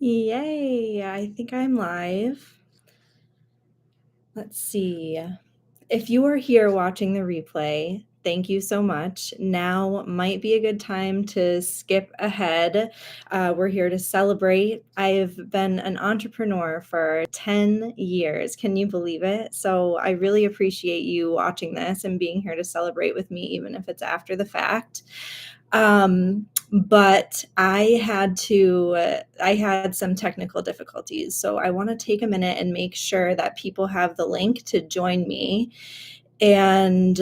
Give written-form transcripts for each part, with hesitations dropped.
Yay, I think I'm live. Let's see. If you are here watching the replay, thank you so much. Now might be a good time to skip ahead. We're here to celebrate. I've been an entrepreneur for 10 years. Can you believe it? So I really appreciate you watching this and being here to celebrate with me, even if it's after the fact. But I had some technical difficulties. So I want to take a minute and make sure that people have the link to join me. And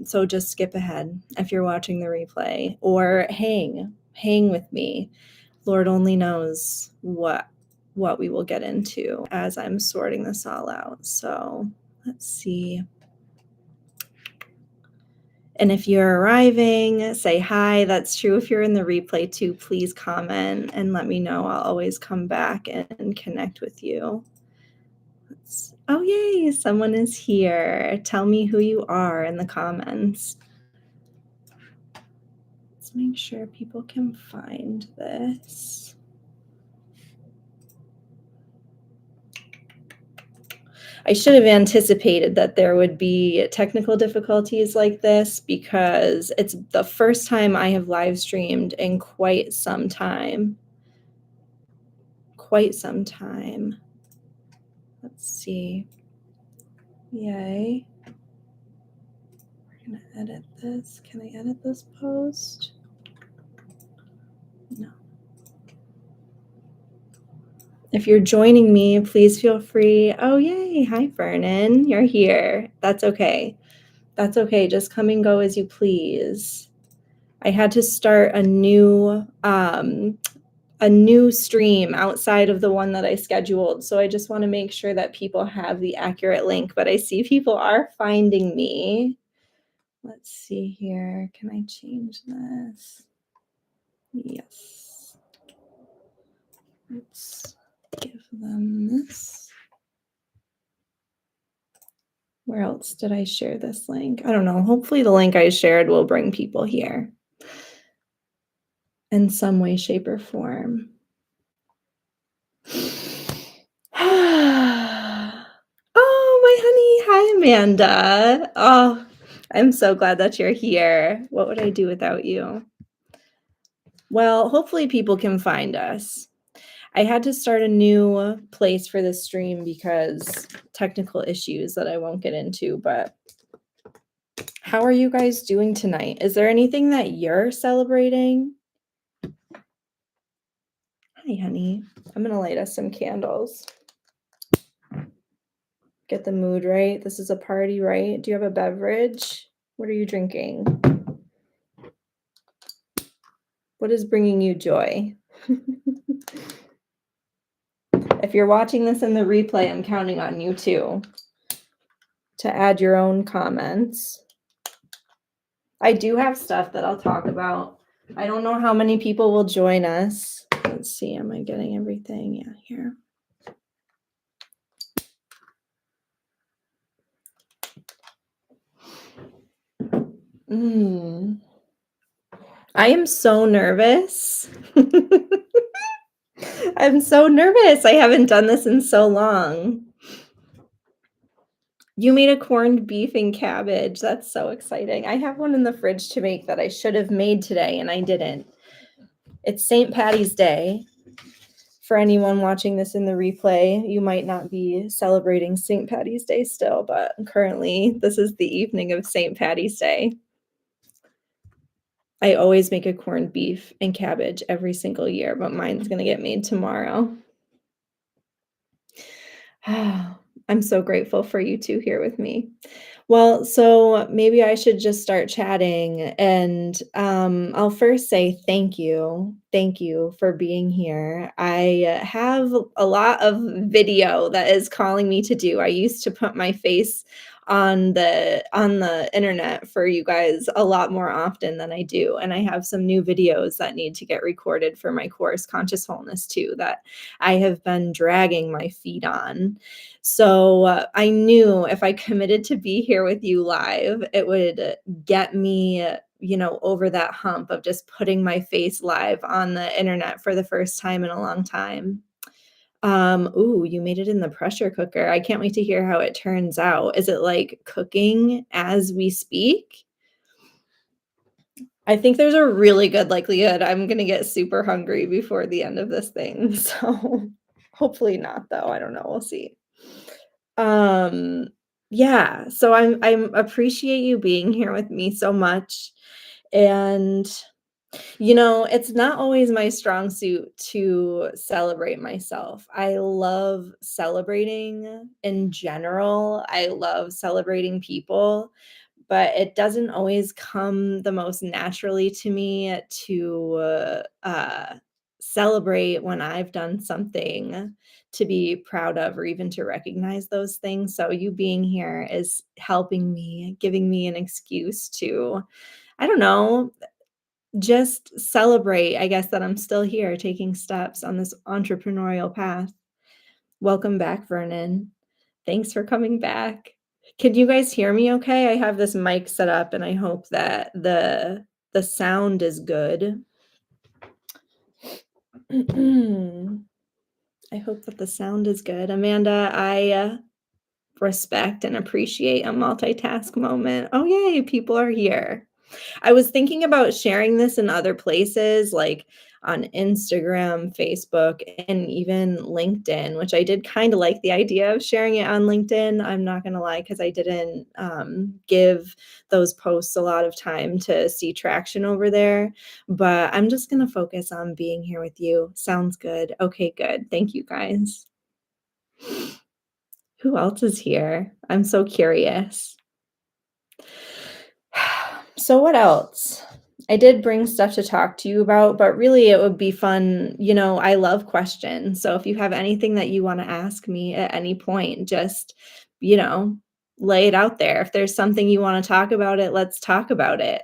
so just skip ahead if you're watching the replay, or hang with me. Lord only knows what we will get into as I'm sorting this all out. So let's see. And if you're arriving, say hi. That's true if you're in the replay too. Please comment and let me know. I'll always come back and connect with you. Oh, yay, someone is here. Tell me who you are in the comments. Let's make sure people can find this. I should have anticipated that there would be technical difficulties like this because it's the first time I have live streamed in quite some time. Let's see. Yay. We're going to edit this. Can I edit this post? No. If you're joining me, please feel free. Oh, yay. Hi, Vernon. You're here. That's okay. Just come and go as you please. I had to start a new stream outside of the one that I scheduled. So I just want to make sure that people have the accurate link, but I see people are finding me. Let's see here. Can I change this? Yes. Let's give them this. Where else did I share this link? I don't know. Hopefully the link I shared will bring people here in some way, shape, or form. Oh, my honey. Hi, Amanda. Oh, I'm so glad that you're here. What would I do without you? Well, hopefully people can find us. I had to start a new place for this stream because technical issues that I won't get into, but how are you guys doing tonight? Is there anything that you're celebrating? Hi, honey. I'm going to light us some candles. Get the mood right. This is a party, right? Do you have a beverage? What are you drinking? What is bringing you joy? If you're watching this in the replay, I'm counting on you too to add your own comments. I do have stuff that I'll talk about. I don't know how many people will join us. Let's see, am I getting everything? Yeah, here. I am so nervous. I'm so nervous. I haven't done this in so long. You made a corned beef and cabbage. That's so exciting. I have one in the fridge to make that I should have made today, and I didn't. It's St. Patty's Day. For anyone watching this in the replay, you might not be celebrating St. Patty's Day still, but currently this is the evening of St. Patty's Day. I always make a corned beef and cabbage every single year, but mine's going to get made tomorrow. I'm so grateful for you two here with me. Well, so maybe I should just start chatting, and I'll first say thank you. Thank you for being here. I have a lot of video that is calling me to do. I used to put my face on the internet for you guys a lot more often than I do, and I have some new videos that need to get recorded for my course Conscious Wholeness too that I have been dragging my feet on. So I knew if I committed to be here with you live, it would get me over that hump of just putting my face live on the internet for the first time in a long time. Ooh, you made it in the pressure cooker. I can't wait to hear how it turns out. Is it like cooking as we speak? I think there's a really good likelihood I'm gonna get super hungry before the end of this thing. So hopefully not though. I don't know. We'll see. Um, yeah, so I'm appreciate you being here with me so much. And it's not always my strong suit to celebrate myself. I love celebrating in general. I love celebrating people, but it doesn't always come the most naturally to me to celebrate when I've done something to be proud of or even to recognize those things. So, you being here is helping me, giving me an excuse to, I don't know, just celebrate, I guess, that I'm still here taking steps on this entrepreneurial path. Welcome back, Vernon. Thanks for coming back. Can you guys hear me okay? I have this mic set up and I hope that the sound is good. I hope that the sound is good. Amanda, I respect and appreciate a multitask moment. Oh, yay, people are here. I was thinking about sharing this in other places like on Instagram, Facebook, and even LinkedIn, which I did kind of like the idea of sharing it on LinkedIn. I'm not going to lie, because I didn't give those posts a lot of time to see traction over there. But I'm just going to focus on being here with you. Sounds good. Okay, good. Thank you, guys. Who else is here? I'm so curious. So what else? I did bring stuff to talk to you about, but really it would be fun. I love questions. So if you have anything that you want to ask me at any point, just, you know, lay it out there. If there's something you want to talk about it, let's talk about it.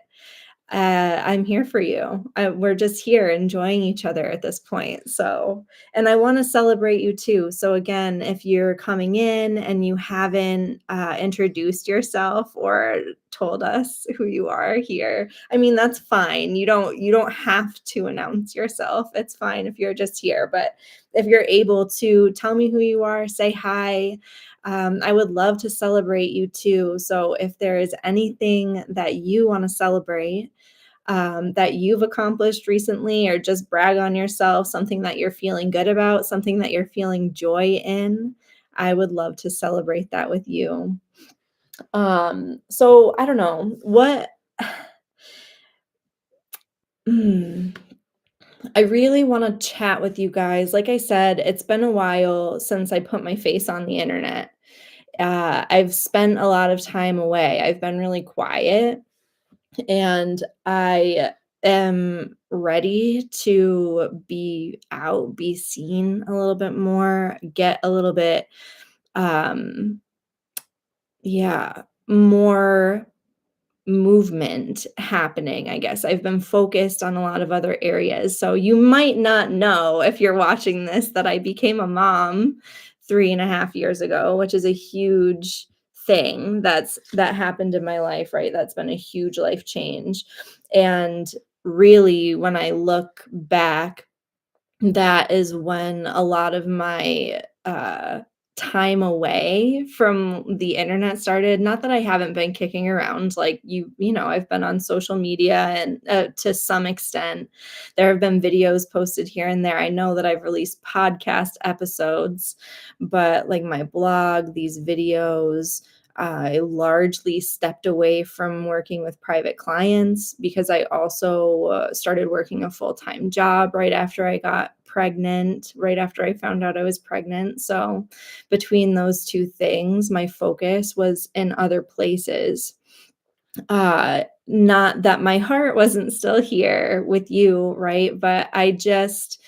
I'm here for you. We're just here enjoying each other at this point. So, and I want to celebrate you too. So again, if you're coming in and you haven't introduced yourself or told us who you are here, I mean, that's fine. You don't have to announce yourself. It's fine if you're just here. But if you're able to tell me who you are, say hi. I would love to celebrate you too. So if there is anything that you want to celebrate, that you've accomplished recently, or just brag on yourself, something that you're feeling good about, something that you're feeling joy in, I would love to celebrate that with you. So I don't know what. I really want to chat with you guys. Like I said, it's been a while since I put my face on the internet. I've spent a lot of time away. I've been really quiet, and I am ready to be out, be seen a little bit more, get a little bit, um, yeah, more movement happening, I guess. I've been focused on a lot of other areas. So you might not know, if you're watching this, that I became a mom 3.5 years ago, which is a huge thing that happened in my life, right? That's been a huge life change. And really, when I look back, that is when a lot of my time away from the internet started. Not that I haven't been kicking around, like I've been on social media, and to some extent there have been videos posted here and there. I know that I've released podcast episodes, but like my blog, these videos, I largely stepped away from working with private clients because I also started working a full-time job right after I got pregnant, right after I found out I was pregnant. So between those two things, my focus was in other places. Not that my heart wasn't still here with you, right? But I just,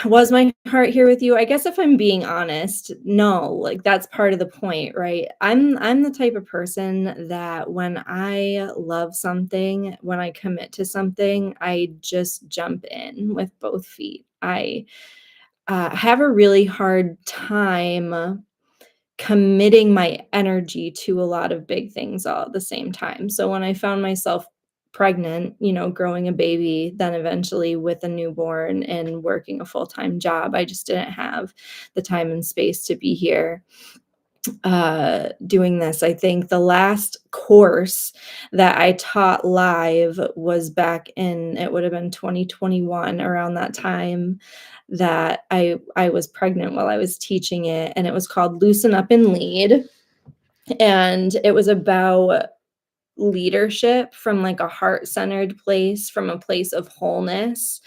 was my heart here with you? I guess if I'm being honest, no, like that's part of the point, right? I'm the type of person that when I love something, when I commit to something, I just jump in with both feet. I have a really hard time committing my energy to a lot of big things all at the same time. So when I found myself pregnant, growing a baby, then eventually with a newborn and working a full-time job. I just didn't have the time and space to be here doing this. I think the last course that I taught live was back in, it would have been 2021, around that time that I was pregnant while I was teaching it, and it was called Loosen Up and Lead, and it was about leadership from like a heart-centered place, from a place of wholeness.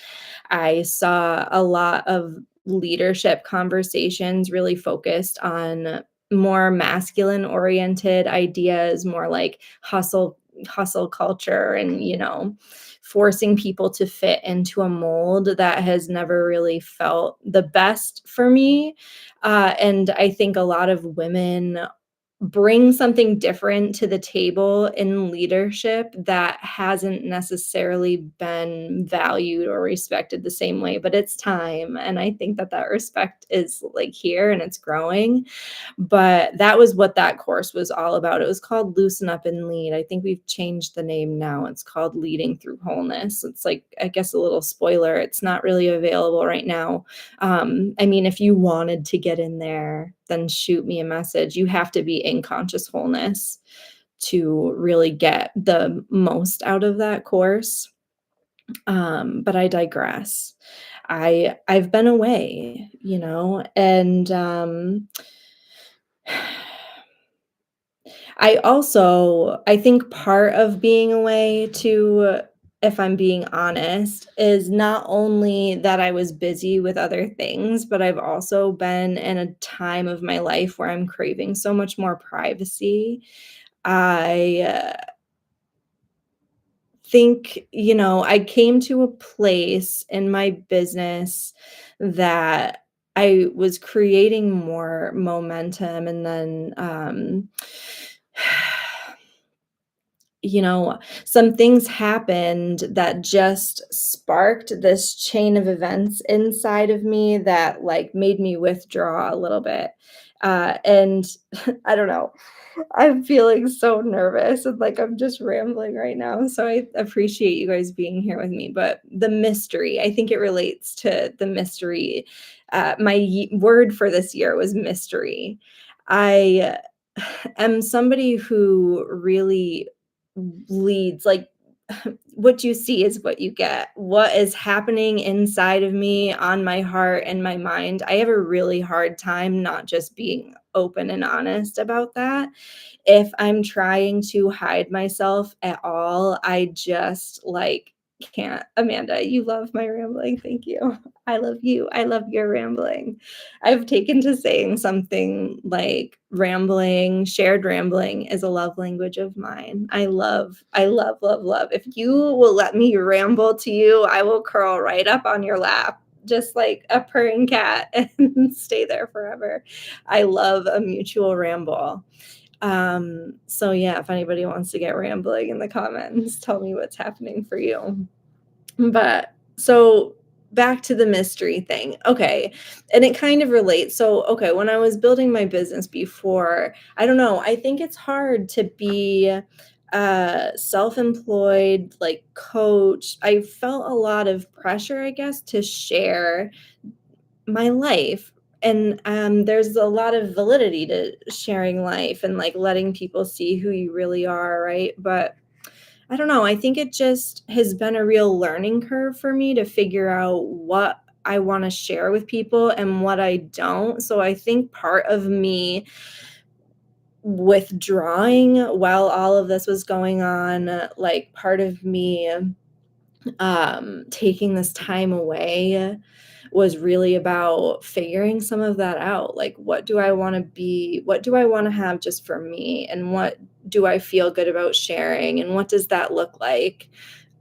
I saw a lot of leadership conversations really focused on more masculine oriented ideas, more like hustle culture, and forcing people to fit into a mold that has never really felt the best for me. And I think a lot of women bring something different to the table in leadership that hasn't necessarily been valued or respected the same way, but it's time, and I think that that respect is, like, here and it's growing. But that was what that course was all about. It was called Loosen Up and Lead. I think we've changed the name now. It's called Leading Through Wholeness. It's like, I guess, a little spoiler, it's not really available right now. I mean, if you wanted to get in there, then shoot me a message. You have to be in conscious wholeness to really get the most out of that course. But I digress. I've been away, and I think part of being away too, if I'm being honest, is not only that I was busy with other things, but I've also been in a time of my life where I'm craving so much more privacy. I think, I came to a place in my business that I was creating more momentum, and then some things happened that just sparked this chain of events inside of me that like made me withdraw a little bit. And I don't know. I'm feeling so nervous and like I'm just rambling right now. So I appreciate you guys being here with me. But the mystery, I think it relates to the mystery. My word for this year was mystery. I am somebody who really leads, like, what you see is what you get. What is happening inside of me, on my heart and my mind, I have a really hard time not just being open and honest about that. If I'm trying to hide myself at all, I just, like, can't. Amanda, you love my rambling. Thank you. I love you. I love your rambling. I've taken to saying something like shared rambling is a love language of mine. I love, love, love. If you will let me ramble to you, I will curl right up on your lap, just like a purring cat, and stay there forever. I love a mutual ramble. So yeah, if anybody wants to get rambling in the comments, tell me what's happening for you. But so back to the mystery thing. Okay. And it kind of relates. So, okay, when I was building my business before, I don't know, I think it's hard to be self-employed, like coach. I felt a lot of pressure, I guess, to share my life. And there's a lot of validity to sharing life and like letting people see who you really are, right? But I don't know. I think it just has been a real learning curve for me to figure out what I want to share with people and what I don't. So I think part of me withdrawing while all of this was going on, like part of me taking this time away was really about figuring some of that out. Like, what do I want to be? What do I want to have just for me? And what do I feel good about sharing? And what does that look like?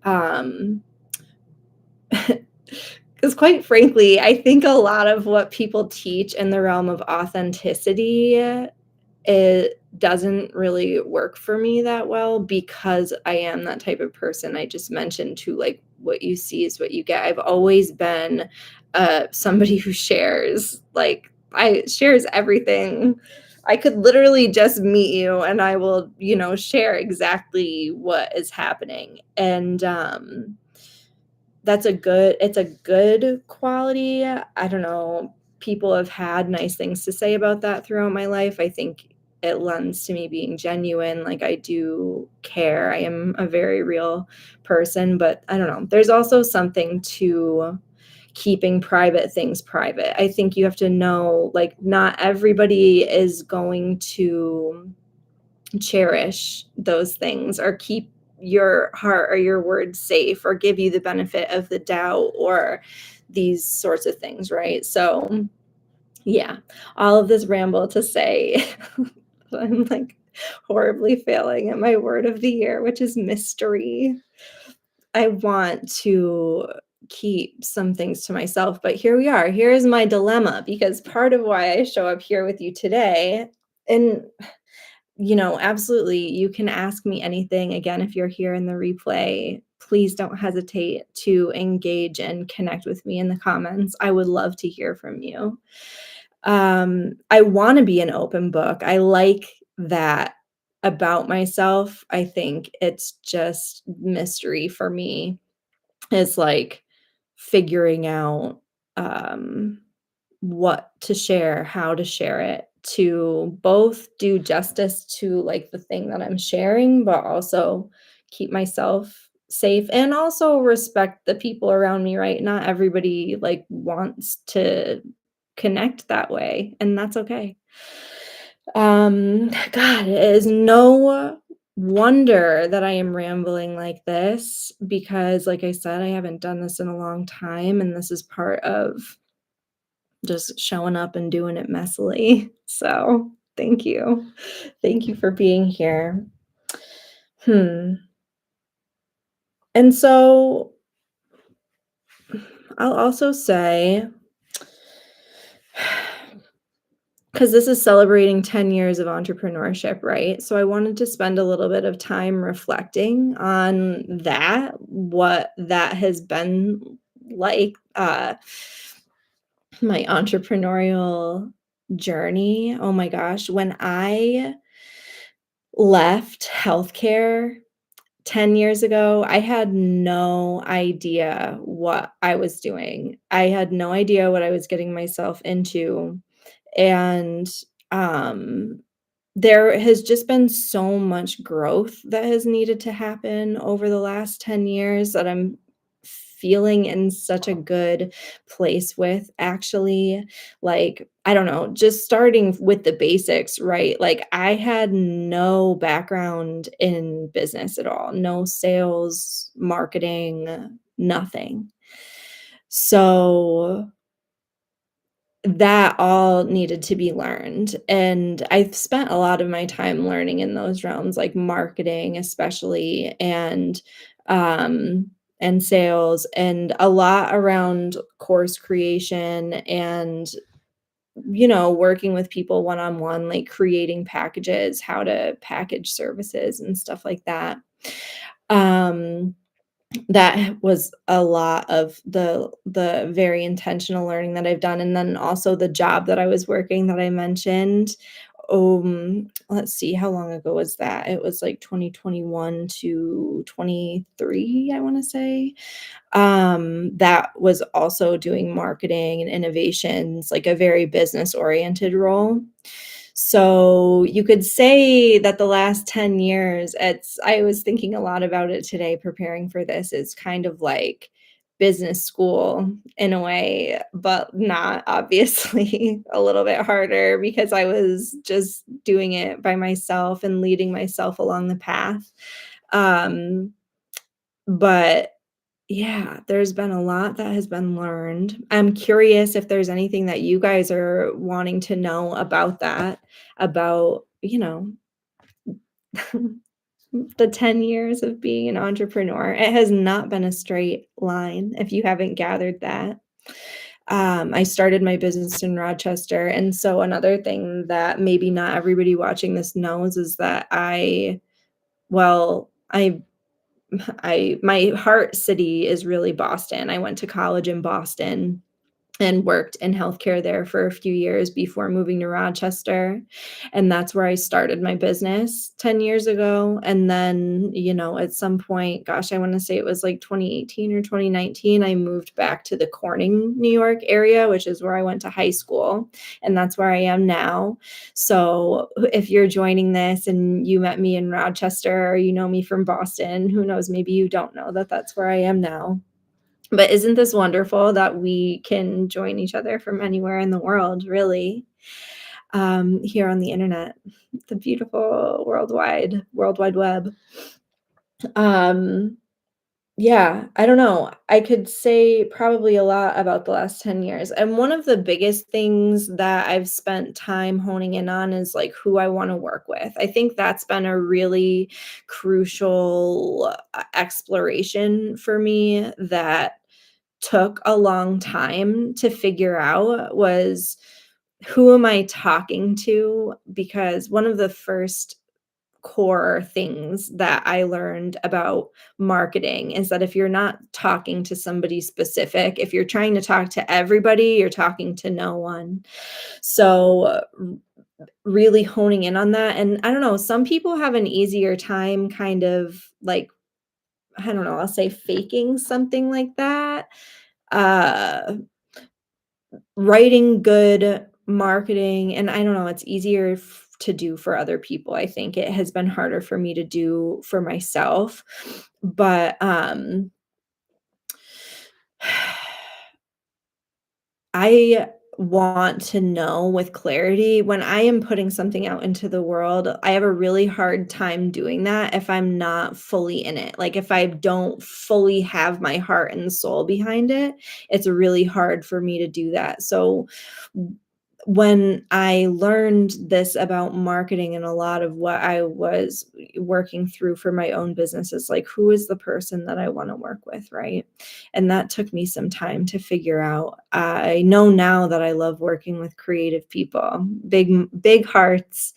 Um, because quite frankly, I think a lot of what people teach in the realm of authenticity, it doesn't really work for me that well because I am that type of person I just mentioned to like what you see is what you get. I've always been somebody who shares, like I shares everything. I could literally just meet you and I will, share exactly what is happening. And it's a good quality. I don't know. People have had nice things to say about that throughout my life. I think it lends to me being genuine. Like, I do care. I am a very real person, but I don't know. There's also something to keeping private things private. I think you have to know, like, not everybody is going to cherish those things or keep your heart or your words safe or give you the benefit of the doubt or these sorts of things, right? So, yeah, all of this ramble to say I'm like horribly failing at my word of the year, which is mystery. I want to keep some things to myself, but here we are. Here is my dilemma because part of why I show up here with you today, and absolutely, you can ask me anything. Again, if you're here in the replay, please don't hesitate to engage and connect with me in the comments. I would love to hear from you. I want to be an open book. I like that about myself. I think it's just mystery for me. It's like figuring out um what to share, how to share it, to both do justice to, like, the thing that I'm sharing, but also keep myself safe and also respect the people around me, right? Not everybody, like, wants to connect that way, and that's okay. God, it is no wonder that I am rambling like this because, like I said, I haven't done this in a long time, and this is part of just showing up and doing it messily. So, thank you. Thank you for being here. Hmm. And so I'll also say, because this is celebrating 10 years of entrepreneurship, right? So I wanted to spend a little bit of time reflecting on that, what that has been like, my entrepreneurial journey. Oh my gosh, when I left healthcare 10 years ago, I had no idea what I was doing. I had no idea what I was getting myself into, and, um, there has just been so much growth that has needed to happen over the last 10 years that I'm feeling in such a good place with, actually. Like, I don't know, just starting with the basics, right? Like, I had no background in business at all, no sales, marketing, nothing. So that all needed to be learned, and I've spent a lot of my time learning in those realms, like marketing especially, um, and sales, and a lot around course creation and, working with people one-on-one, like creating packages, how to package services and stuff like that. Um that was a lot of the very intentional learning that I've done, and then also the job that I was working that I mentioned. Let's see, how long ago was that? It was like 2021 to 23, I wanna say. That was also doing marketing and innovations, like a very business-oriented role. So you could say that the last 10 years, I was thinking a lot about it today preparing for this. It's kind of like business school in a way, but not obviously a little bit harder because I was just doing it by myself and leading myself along the path. Um, but yeah, there's been a lot that has been learned. I'm curious if there's anything that you guys are wanting to know about that, about, the 10 years of being an entrepreneur. It has not been a straight line, if you haven't gathered that. I started my business in Rochester, and so another thing that maybe not everybody watching this knows is that well, my heart city is really Boston. I went to college in Boston, and worked in healthcare there for a few years before moving to Rochester, and that's where I started my business 10 years ago, and then, at some point, gosh, I wanna say it was, like, 2018 or 2019, I moved back to the Corning, New York area, which is where I went to high school, and that's where I am now. So, if you're joining this and you met me in Rochester or you know me from Boston, who knows, maybe you don't know that that's where I am now. But isn't this wonderful that we can join each other from anywhere in the world, really, here on the internet, the beautiful World Wide Web. Um, yeah, I don't know. I could say probably a lot about the last 10 years. And one of the biggest things that I've spent time honing in on is like who I want to work with. I think that's been a really crucial exploration for me that took a long time to figure out was who am I talking to? Because one of the first core things that I learned about marketing is that if you're not talking to somebody specific, if you're trying to talk to everybody, you're talking to no one. So, really honing in on that. And I don't know, some people have an easier time kind of like, I don't know, I'll say faking something like that. Uh, Writing good marketing, and I don't know, it's easier to do for other people. I think it has been harder for me to do for myself, but, I want to know with clarity when I am putting something out into the world. I have a really hard time doing that if I'm not fully in it. Like, if I don't fully have my heart and soul behind it, it's really hard for me to do that. So, when I learned this about marketing and a lot of what I was working through for my own business is like, who is the person that I want to work with, right? And that took me some time to figure out. I know now that I love working with creative people, big hearts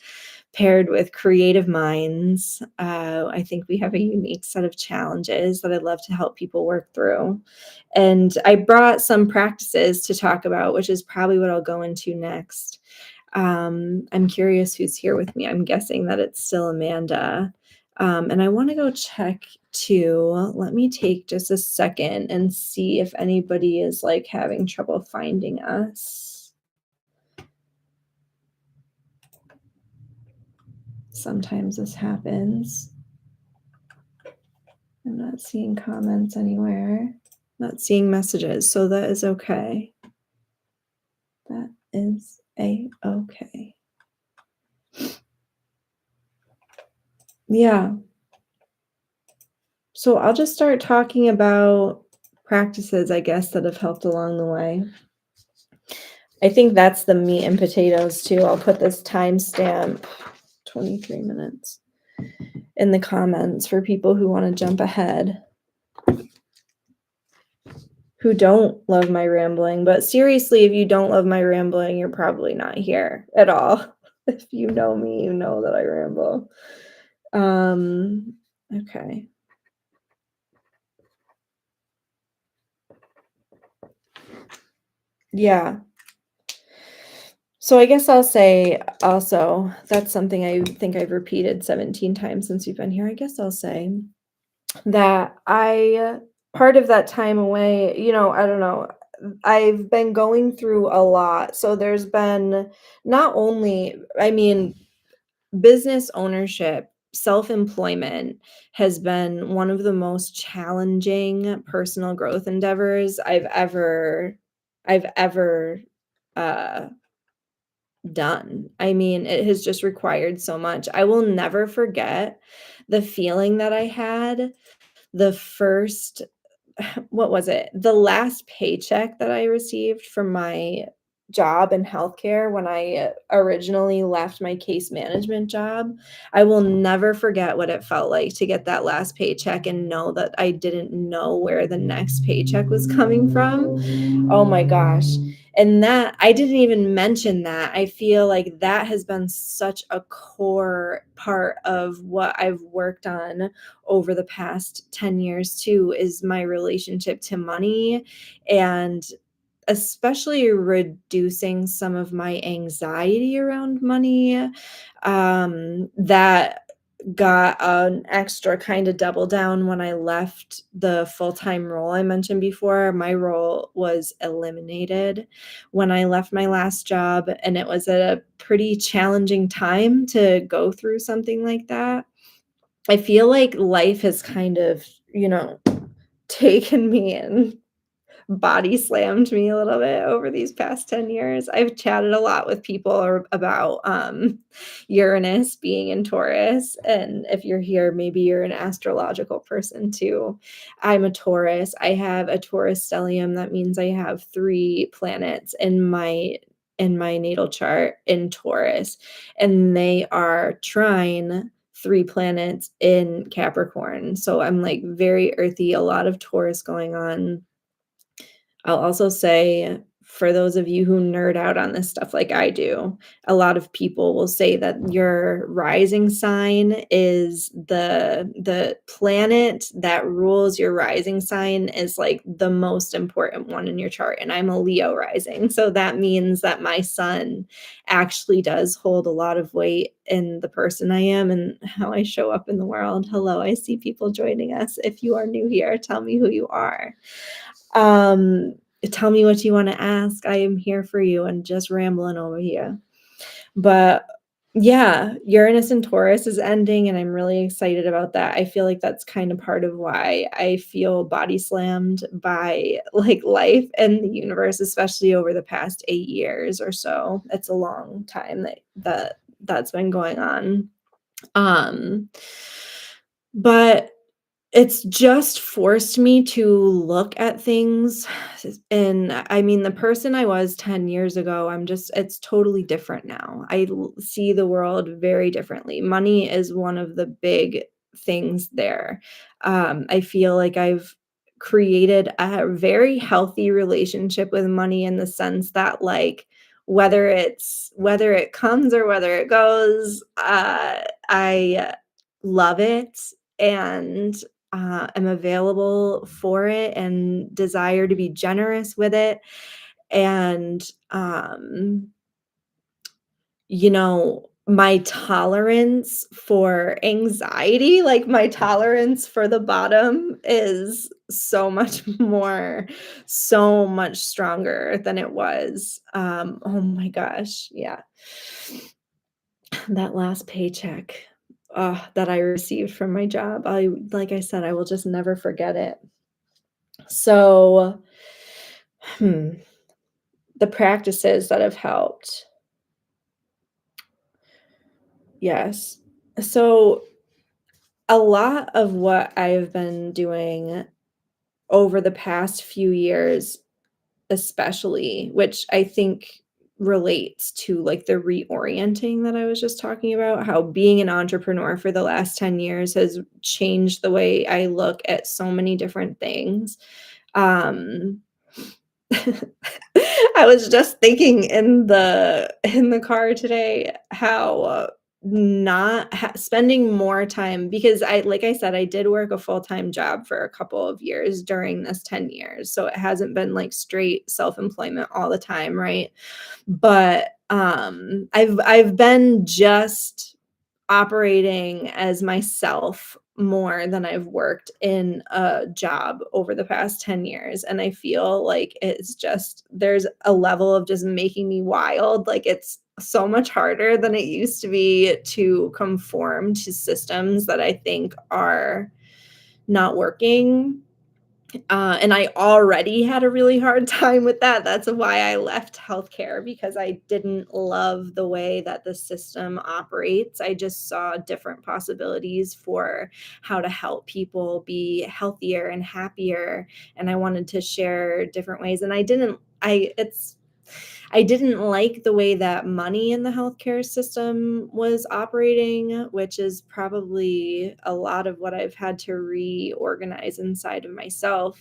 paired with creative minds. I think we have a unique set of challenges that I'd love to help people work through. And I brought some practices to talk about, which is probably what I'll go into next. I'm curious who's here with me. I'm guessing that it's still Amanda. And I want to go check too. Let me take just a second and see if anybody is like having trouble finding us. Sometimes this happens. I'm not seeing comments anywhere, not seeing messages, so that is okay. That is a-okay. Yeah. So I'll just start talking about practices, I guess, that have helped along the way. I think that's the meat and potatoes too. I'll put this timestamp, 23 minutes, in the comments for people who want to jump ahead, who don't love my rambling. But seriously, if you don't love my rambling, you're probably not here at all. If you know me, you know that I ramble. Okay. Yeah. So I guess I'll say also, that's something I think I've repeated 17 times since we've been here. I guess I'll say that part of that time away, I don't know, I've been going through a lot. So there's been not only, I mean, business ownership, self-employment has been one of the most challenging personal growth endeavors I've ever uh done. I mean, it has just required so much. I will never forget the feeling that I had the first what was it? The last paycheck that I received from my job in healthcare when I originally left my case management job. I will never forget what it felt like to get that last paycheck and know that I didn't know where the next paycheck was coming from. Oh my gosh. And that I didn't even mention that. I feel like that has been such a core part of what I've worked on over the past 10 years too, is my relationship to money and especially reducing some of my anxiety around money, that got an extra kind of double down when I left the full-time role I mentioned before. My role was eliminated when I left my last job, and it was a pretty challenging time to go through something like that. I feel like life has kind of, taken me and body slammed me a little bit over these past 10 years. I've chatted a lot with people about Uranus being in Taurus. And if you're here, maybe you're an astrological person too. I'm a Taurus. I have a Taurus stellium. That means I have three planets in my natal chart in Taurus, and they are trine three planets in Capricorn. So I'm like very earthy, a lot of Taurus going on. I'll also say, for those of you who nerd out on this stuff like I do, a lot of people will say that your rising sign is the planet that rules your rising sign is like the most important one in your chart. And I'm a Leo rising. So that means that my sun actually does hold a lot of weight in the person I am and how I show up in the world. Hello, I see people joining us. If you are new here, tell me who you are. Um, Tell me what you wanna ask. I am here for you and just rambling over here. But yeah, Uranus and Taurus is ending, and I'm really excited about that. I feel like that's kind of part of why I feel body slammed by, like, life and the universe, especially over the past 8 years or so. It's a long time that's been going on. Um, but it's just forced me to look at things, and I mean, the person I was 10 years ago, it's totally different now. See the world very differently. Money is one of the big things there. I feel like I've created a very healthy relationship with money in the sense that, like, whether it comes or whether it goes, I love it, and am available for it and desire to be generous with it. And, my tolerance for anxiety, like my tolerance for the bottom is so much stronger than it was. Oh my gosh. Yeah. That last paycheck, that I received from my job, like I said, I will just never forget it. So, hmm, the practices that have helped. Yes. So, a lot of what I've been doing over the past few years, especially, which I think relates to, like, the reorienting that I was just talking about, how being an entrepreneur for the last 10 years has changed the way I look at so many different things. Um, I was just thinking in the car today how, not ha spending more time, because like I said, I did work a full-time job for a couple of years during this 10 years, so it hasn't been, like, straight self-employment all the time, right? But, I've been just operating as myself more than I've worked in a job over the past 10 years, and I feel like there's a level of just making me wild, like, it's so much harder than it used to be to conform to systems that I think are not working, and I already had a really hard time with that. That's why I left healthcare, because I didn't love the way that the system operates. I just saw different possibilities for how to help people be healthier and happier, and I wanted to share different ways. And I didn't like the way that money in the healthcare system was operating, which is probably a lot of what I've had to reorganize inside of myself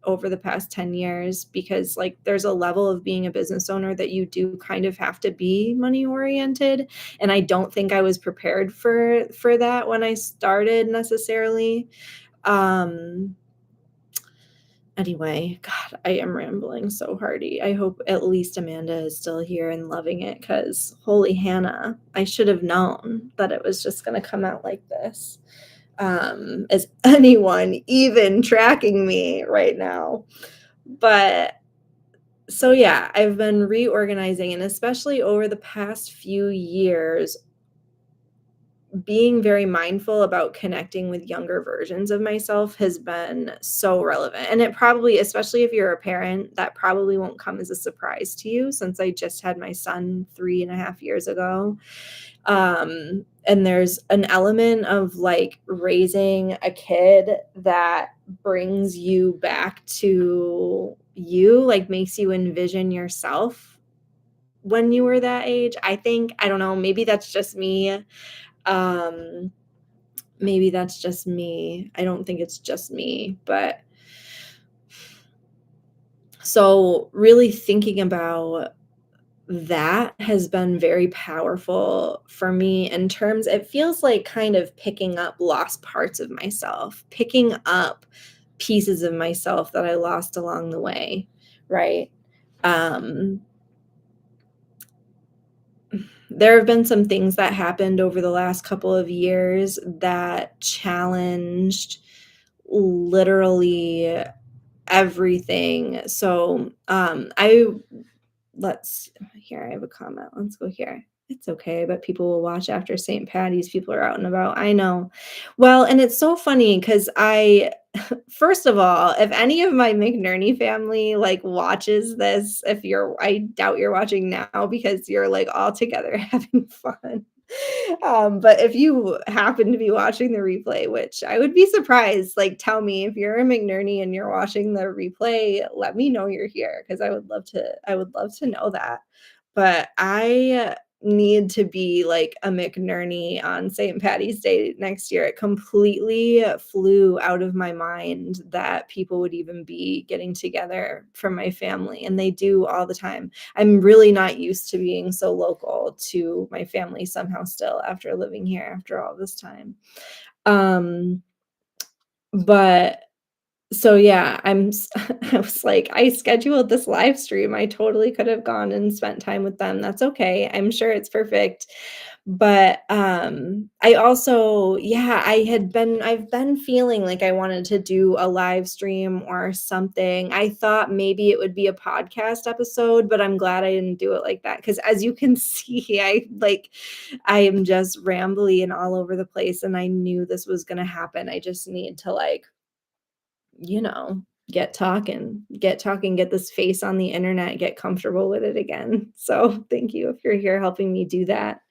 over the past 10 years, because, like, there's a level of being a business owner that you do kind of have to be money oriented, and I don't think I was prepared for that when I started necessarily. Um Anyway, God, I am rambling so hardy. I hope at least Amanda is still here and loving it because holy Hannah, I should have known that it was just going to come out like this. Is anyone even tracking me right now? But so yeah, I've been reorganizing, and especially over the past few years, being very mindful about connecting with younger versions of myself has been so relevant. And it probably, especially if you're a parent, that probably won't come as a surprise to you since I just had my son 3.5 years ago. And there's an element of like raising a kid that brings you back to you, like makes you envision yourself when you were that age. I think, I don't know, maybe that's just me. Um, Maybe that's just me. I don't think it's just me, but so really thinking about that has been very powerful for me in terms it feels like kind of picking up lost parts of myself, picking up pieces of myself that I lost along the way, right? Um, there have been some things that happened over the last couple of years that challenged literally everything. So, I let's here, I have a comment. Let's go here. It's okay, but people will watch after St. Patty's. People are out and about. I know. Well, and it's so funny because I first of all, if any of my McNerney family, like, watches this, if you're I doubt you're watching now because you're, like, all together having fun. But if you happen to be watching the replay, which I would be surprised, like, tell me if you're a McNerney and you're watching the replay, let me know you're here because I would love to know that. But I need to be like a McNerney on St. Patty's Day next year. It completely flew out of my mind that people would even be getting together from my family, and they do all the time. I'm really not used to being so local to my family somehow still after living here after all this time. Um, but so yeah, I was like, I scheduled this live stream. I totally could have gone and spent time with them. That's okay. I'm sure it's perfect. But I also, yeah, I've been feeling like I wanted to do a live stream or something. I thought maybe it would be a podcast episode, but I'm glad I didn't do it like that because as you can see, I am just rambly and all over the place, and I knew this was gonna happen. I just need to like you know, get talking, get this face on the internet, get comfortable with it again. So thank you if you're here helping me do that.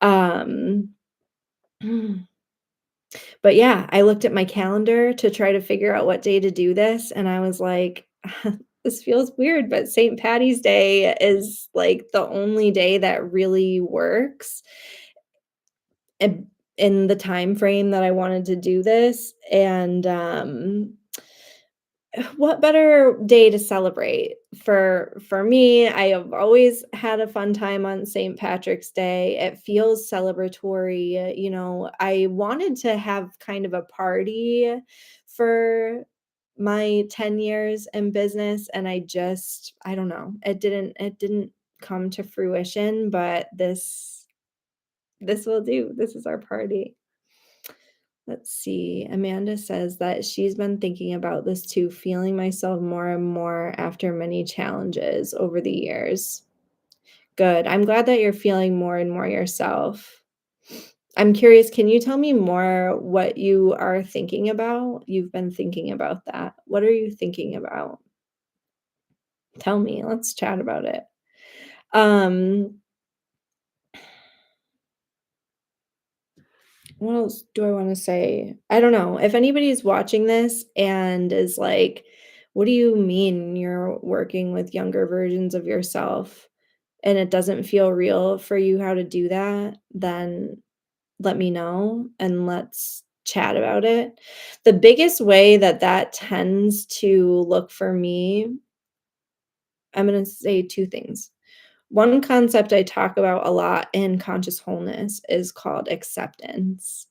Um, but yeah, I looked at my calendar to try to figure out what day to do this, and I was like, this feels weird, but St. Patty's Day is like the only day that really works in, in the time frame that I wanted to do this. And what better day to celebrate? For me, I have always had a fun time on St. Patrick's Day. It feels celebratory, I wanted to have kind of a party for my 10 years in business, and I don't know, it didn't come to fruition, but this will do. This is our party. Let's see. Amanda says that she's been thinking about this too, feeling myself more and more after many challenges over the years. Good. I'm glad that you're feeling more and more yourself. I'm curious, can you tell me more what you are thinking about? You've been thinking about that. What are you thinking about? Tell me. Let's chat about it. Um, what else do I wanna say? I don't know. If anybody's watching this and is like, "What do you mean you're working with younger versions of yourself, and it doesn't feel real for you how to do that?" Then let me know, and let's chat about it. The biggest way that that tends to look for me, I'm gonna say 2 things. One concept I talk about a lot in conscious wholeness is called acceptance.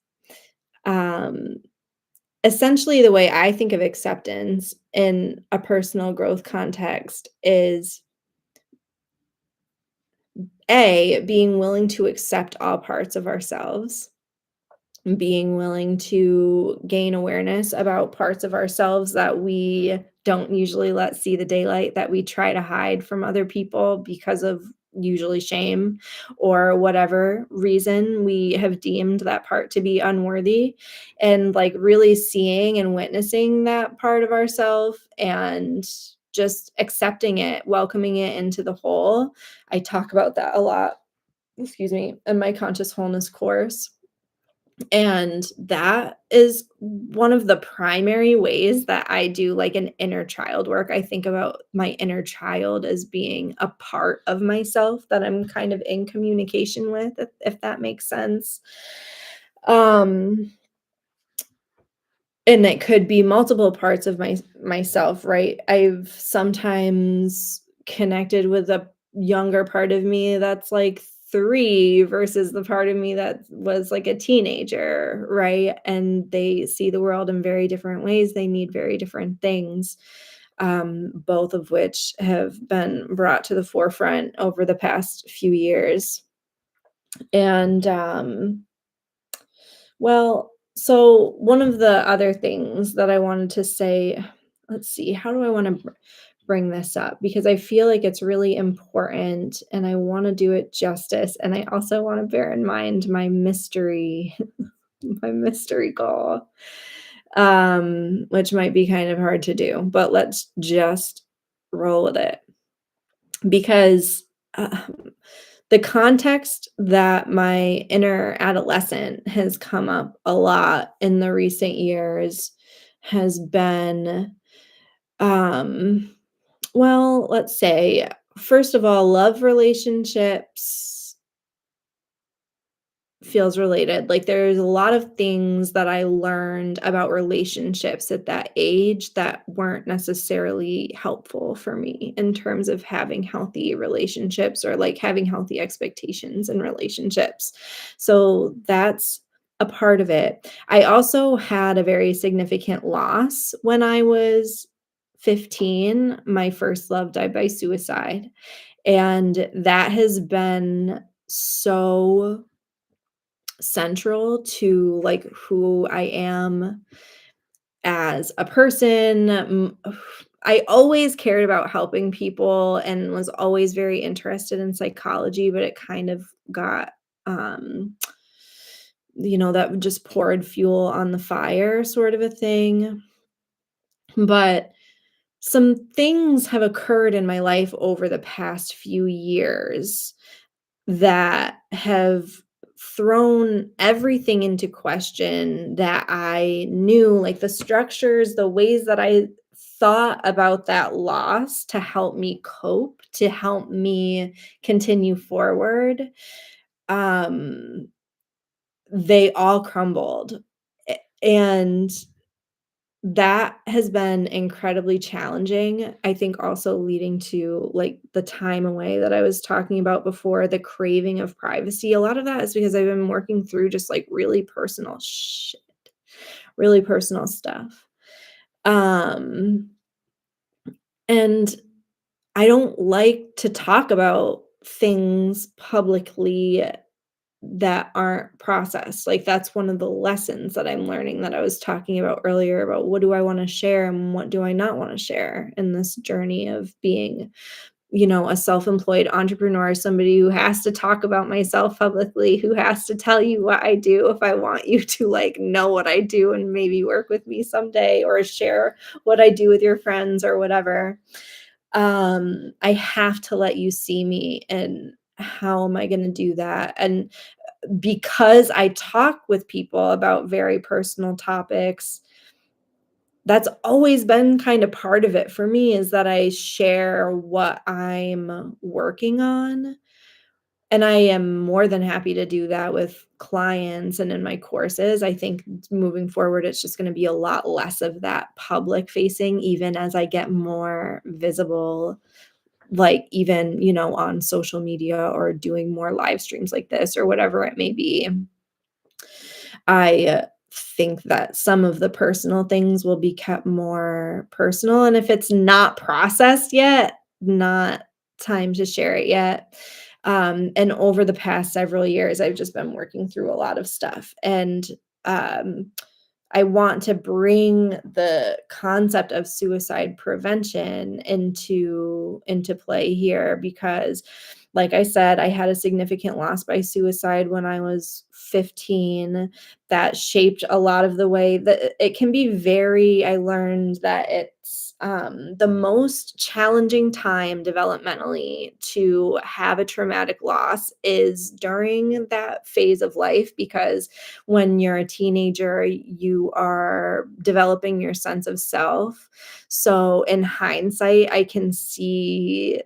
Um essentially, the way I think of acceptance in a personal growth context is A, being willing to accept all parts of ourselves, being willing to gain awareness about parts of ourselves that we don't usually let see the daylight, that we try to hide from other people because of usually shame or whatever reason we have deemed that part to be unworthy. And like really seeing and witnessing that part of ourselves and just accepting it, welcoming it into the whole. I talk about that a lot, excuse me, in my conscious wholeness course, and that is one of the primary ways that I do like an inner child work. I think about my inner child as being a part of myself that I'm kind of in communication with, if that makes sense. Um, and it could be multiple parts of myself, right? I've sometimes connected with a younger part of me that's like 3 versus the part of me that was like a teenager, right? And they see the world in very different ways. They need very different things, both of which have been brought to the forefront over the past few years. And well, so one of the other things that I wanted to say, let's see, how do I want to bring this up? Because I feel like it's really important and I want to do it justice. And I also want to bear in mind my mystery, my mystery goal, which might be kind of hard to do, but let's just roll with it because the context that my inner adolescent has come up a lot in the recent years has been, um, well, let's say, first of all, love relationships feels related. Like, there's a lot of things that I learned about relationships at that age that weren't necessarily helpful for me in terms of having healthy relationships or, like, having healthy expectations in relationships. So, that's a part of it. I also had a very significant loss when I was 15. My first love died by suicide, and that has been so central to, like, who I am as a person. I always cared about helping people and was always very interested in psychology, but it kind of got, um, that just poured fuel on the fire sort of a thing. But some things have occurred in my life over the past few years that have thrown everything into question that I knew, like the structures, the ways that I thought about that loss to help me cope, to help me continue forward. Um, they all crumbled. And that has been incredibly challenging, I think also leading to, like, the time away that I was talking about before, the craving of privacy. A lot of that is because I've been working through just, like, really personal stuff. Um, and I don't like to talk about things publicly that aren't processed. Like, that's one of the lessons that I'm learning that I was talking about earlier about what do I wanna share and what do I not wanna share in this journey of being, a self-employed entrepreneur, somebody who has to talk about myself publicly, who has to tell you what I do if I want you to, like, know what I do and maybe work with me someday or share what I do with your friends or whatever. I have to let you see me, and how am I gonna do that? And because I talk with people about very personal topics, that's always been kind of part of it for me is that I share what I'm working on. And I am more than happy to do that with clients and in my courses. I think moving forward, it's just going to be a lot less of that public facing, even as I get more visible, like even, on social media or doing more live streams like this or whatever it may be. I think that some of the personal things will be kept more personal, and if it's not processed yet, not time to share it yet. And over the past several years, I've just been working through a lot of stuff, and, um, I want to bring the concept of suicide prevention into play here because, like I said, I had a significant loss by suicide when I was 15 that shaped a lot of the way that it can be very. I learned that it's the most challenging time developmentally to have a traumatic loss is during that phase of life because when you're a teenager, you are developing your sense of self. So, in hindsight, I can see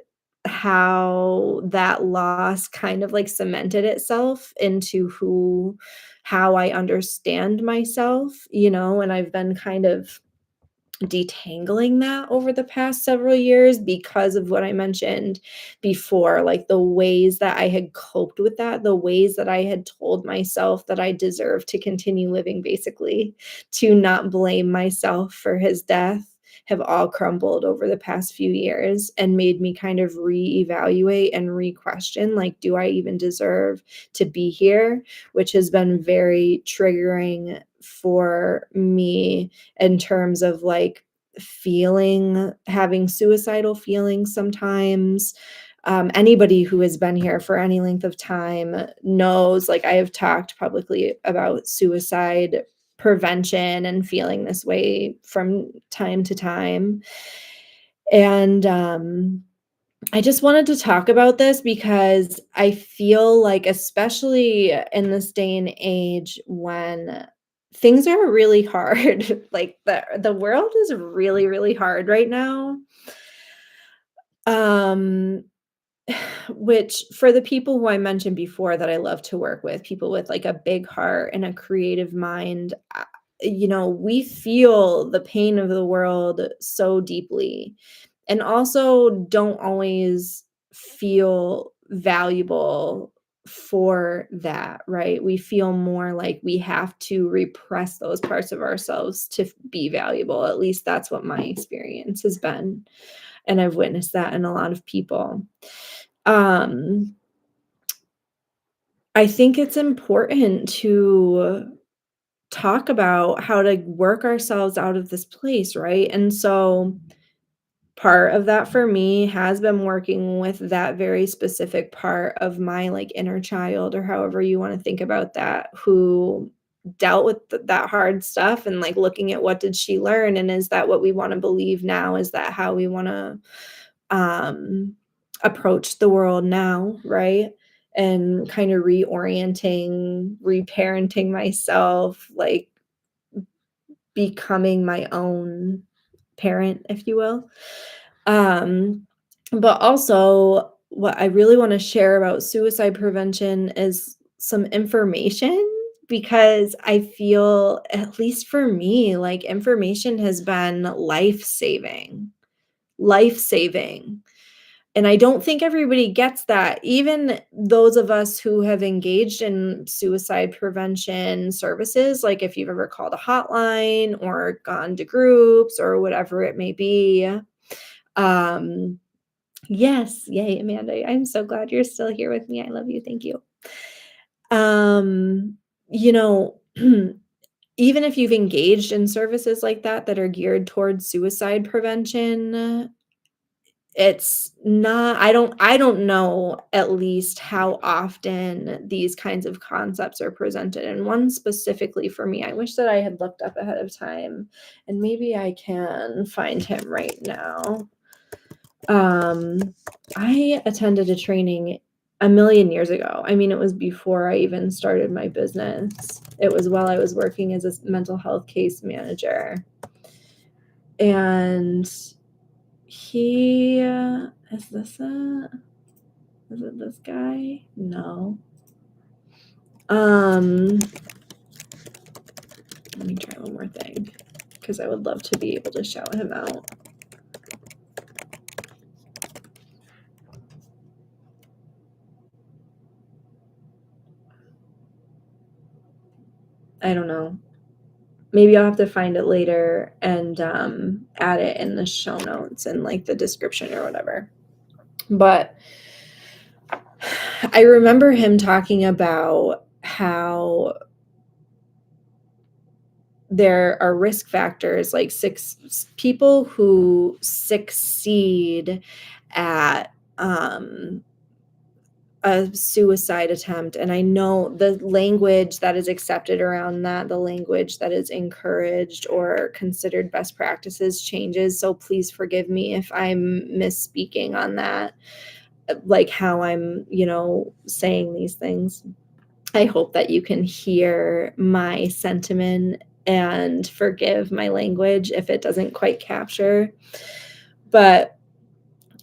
how that loss kind of like cemented itself into how I understand myself, and I've been kind of detangling that over the past several years because of what I mentioned before, like the ways that I had coped with that, the ways that I had told myself that I deserved to continue living, basically, to not blame myself for his death, have all crumbled over the past few years and made me kind of reevaluate and re-question, like, do I even deserve to be here? Which has been very triggering for me in terms of like having suicidal feelings sometimes. Anybody who has been here for any length of time knows, like, I have talked publicly about suicide prevention and feeling this way from time to time. And I just wanted to talk about this because I feel like, especially in this day and age when things are really hard, like the world is really, really hard right now. Um, which for the people who I mentioned before that I love to work with, people with like a big heart and a creative mind, we feel the pain of the world so deeply and also don't always feel valuable for that, right? We feel more like we have to repress those parts of ourselves to be valuable. At least that's what my experience has been. And I've witnessed that in a lot of people. Um, I think it's important to talk about how to work ourselves out of this place, right? And so part of that for me has been working with that very specific part of my like inner child, or however you want to think about that, who dealt with that hard stuff, and like looking at what did she learn, and is that what we want to believe now? Is that how we want to um approach the world now, right? And kind of reorienting, reparenting myself, like becoming my own parent, if you will. Um, but also, what I really want to share about suicide prevention is some information, because I feel, at least for me, like information has been life saving, life saving. And I don't think everybody gets that. Even those of us who have engaged in suicide prevention services, like if you've ever called a hotline or gone to groups or whatever it may be. Um, yes, yay, Amanda. I'm so glad you're still here with me. I love you. Thank you. Um, you know, even if you've engaged in services like that are geared towards suicide prevention, it's not I don't know at least how often these kinds of concepts are presented, and one specifically for me, I wish that I had looked up ahead of time, and maybe I can find him right now. Um, I attended a training a million years ago. I mean, it was before I even started my business. It was while I was working as a mental health case manager. And he is it this guy? No. Um, Let me try one more thing because I would love to be able to shout him out. I don't know. maybe I'll have to find it later and add it in the show notes and like the description or whatever. But I remember him talking about how there are risk factors, like people who succeed at a suicide attempt, and I know the language that is accepted around that, the language that is encouraged or considered best practices changes, so please forgive me if I'm misspeaking on that, like how I'm, saying these things. I hope that you can hear my sentiment and forgive my language if it doesn't quite capture. But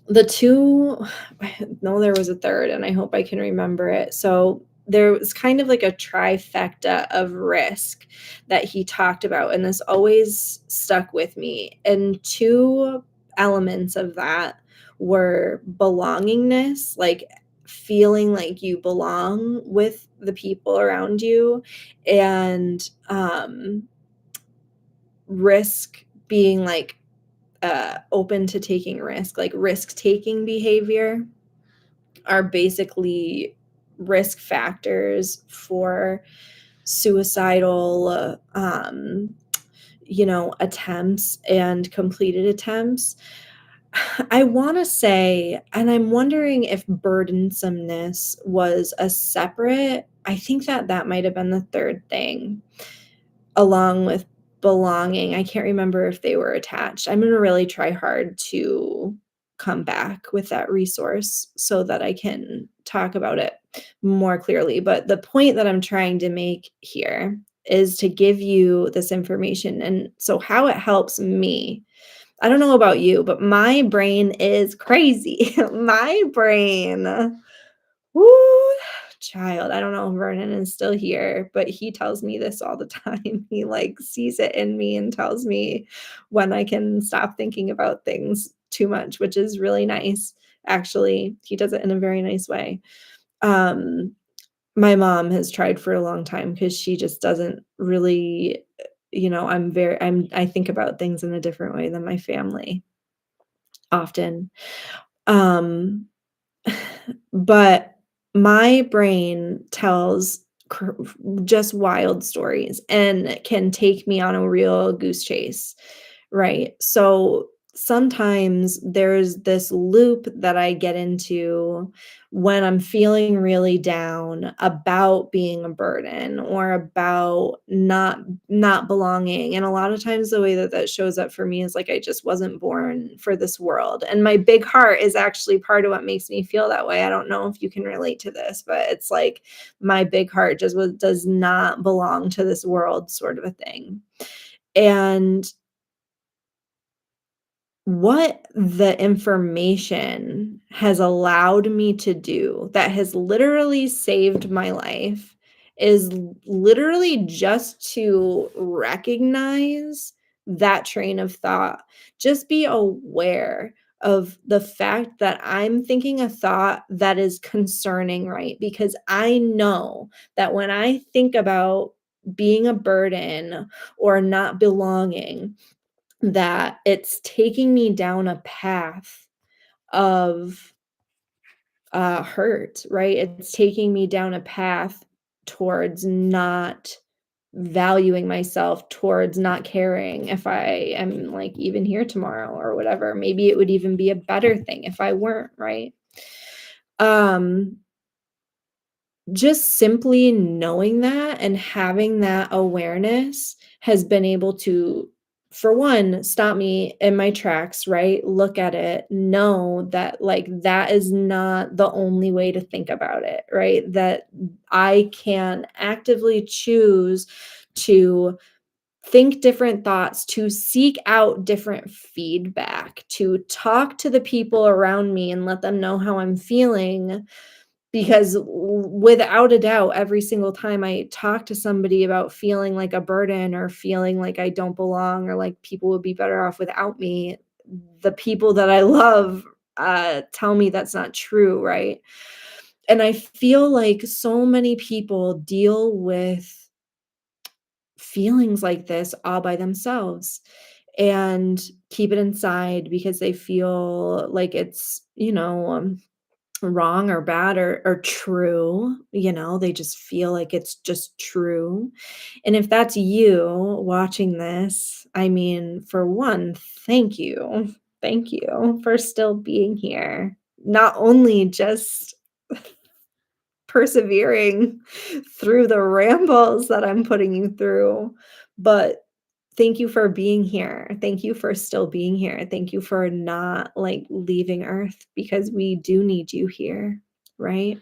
the two, I know there was a third, and I hope I can remember it. So there was kind of like a trifecta of risk that he talked about, and this always stuck with me. And two elements of that were belongingness, like feeling like you belong with the people around you, and risk being like open to taking risk, like risk-taking behavior are basically risk factors for suicidal, attempts and completed attempts. I want to say, and I'm wondering if burdensomeness was a separate, I think that that might have been the third thing along with belonging. I can't remember if they were attached. I'm gonna really try hard to come back with that resource so that I can talk about it more clearly. But the point that I'm trying to make here is to give you this information. And so, how it helps me, I don't know about you, but my brain is crazy. My brain. Woo, child, I don't know if Vernon is still here, but he tells me this all the time. He, like, sees it in me and tells me when I can stop thinking about things too much, which is really nice, actually. He does it in a very nice way. Um, my mom has tried for a long time because she just doesn't really, I think about things in a different way than my family often. Um But my brain tells just wild stories and can take me on a real goose chase, right? So sometimes there's this loop that I get into when I'm feeling really down about being a burden or about not belonging. And a lot of times the way that that shows up for me is like I just wasn't born for this world. And my big heart is actually part of what makes me feel that way. I don't know if you can relate to this, but it's like my big heart does not belong to this world, sort of a thing. And what the information has allowed me to do that has literally saved my life is literally just to recognize that train of thought. Just be aware of the fact that I'm thinking a thought that is concerning, right? Because I know that when I think about being a burden or not belonging, that it's taking me down a path of, hurt, right? It's taking me down a path towards not valuing myself, towards not caring if I am, like, even here tomorrow or whatever. Maybe it would even be a better thing if I weren't, right? Um, just simply knowing that and having that awareness has been able to, for one, stop me in my tracks, right? Look at it, know that, like, that is not the only way to think about it, right? That I can actively choose to think different thoughts, to seek out different feedback, to talk to the people around me and let them know how I'm feeling, because without a doubt, every single time I talk to somebody about feeling like a burden or feeling like I don't belong or like people would be better off without me, the people that I love, tell me that's not true, right? And I feel like so many people deal with feelings like this all by themselves and keep it inside because they feel like it's, wrong or bad or true, they just feel like it's just true. And if that's you watching this, I mean, for one, thank you. Thank you for still being here. Not only just persevering through the rambles that I'm putting you through, but thank you for being here. Thank you for still being here. Thank you for not like leaving Earth because we do need you here, right?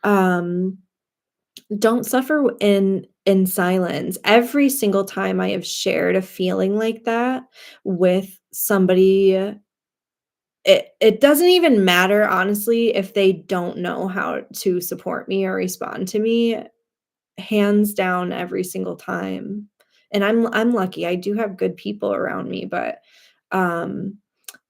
Um, don't suffer in silence. Every single time I have shared a feeling like that with somebody, it doesn't even matter honestly if they don't know how to support me or respond to me, hands down every single time. And I'm lucky. I do have good people around me, but um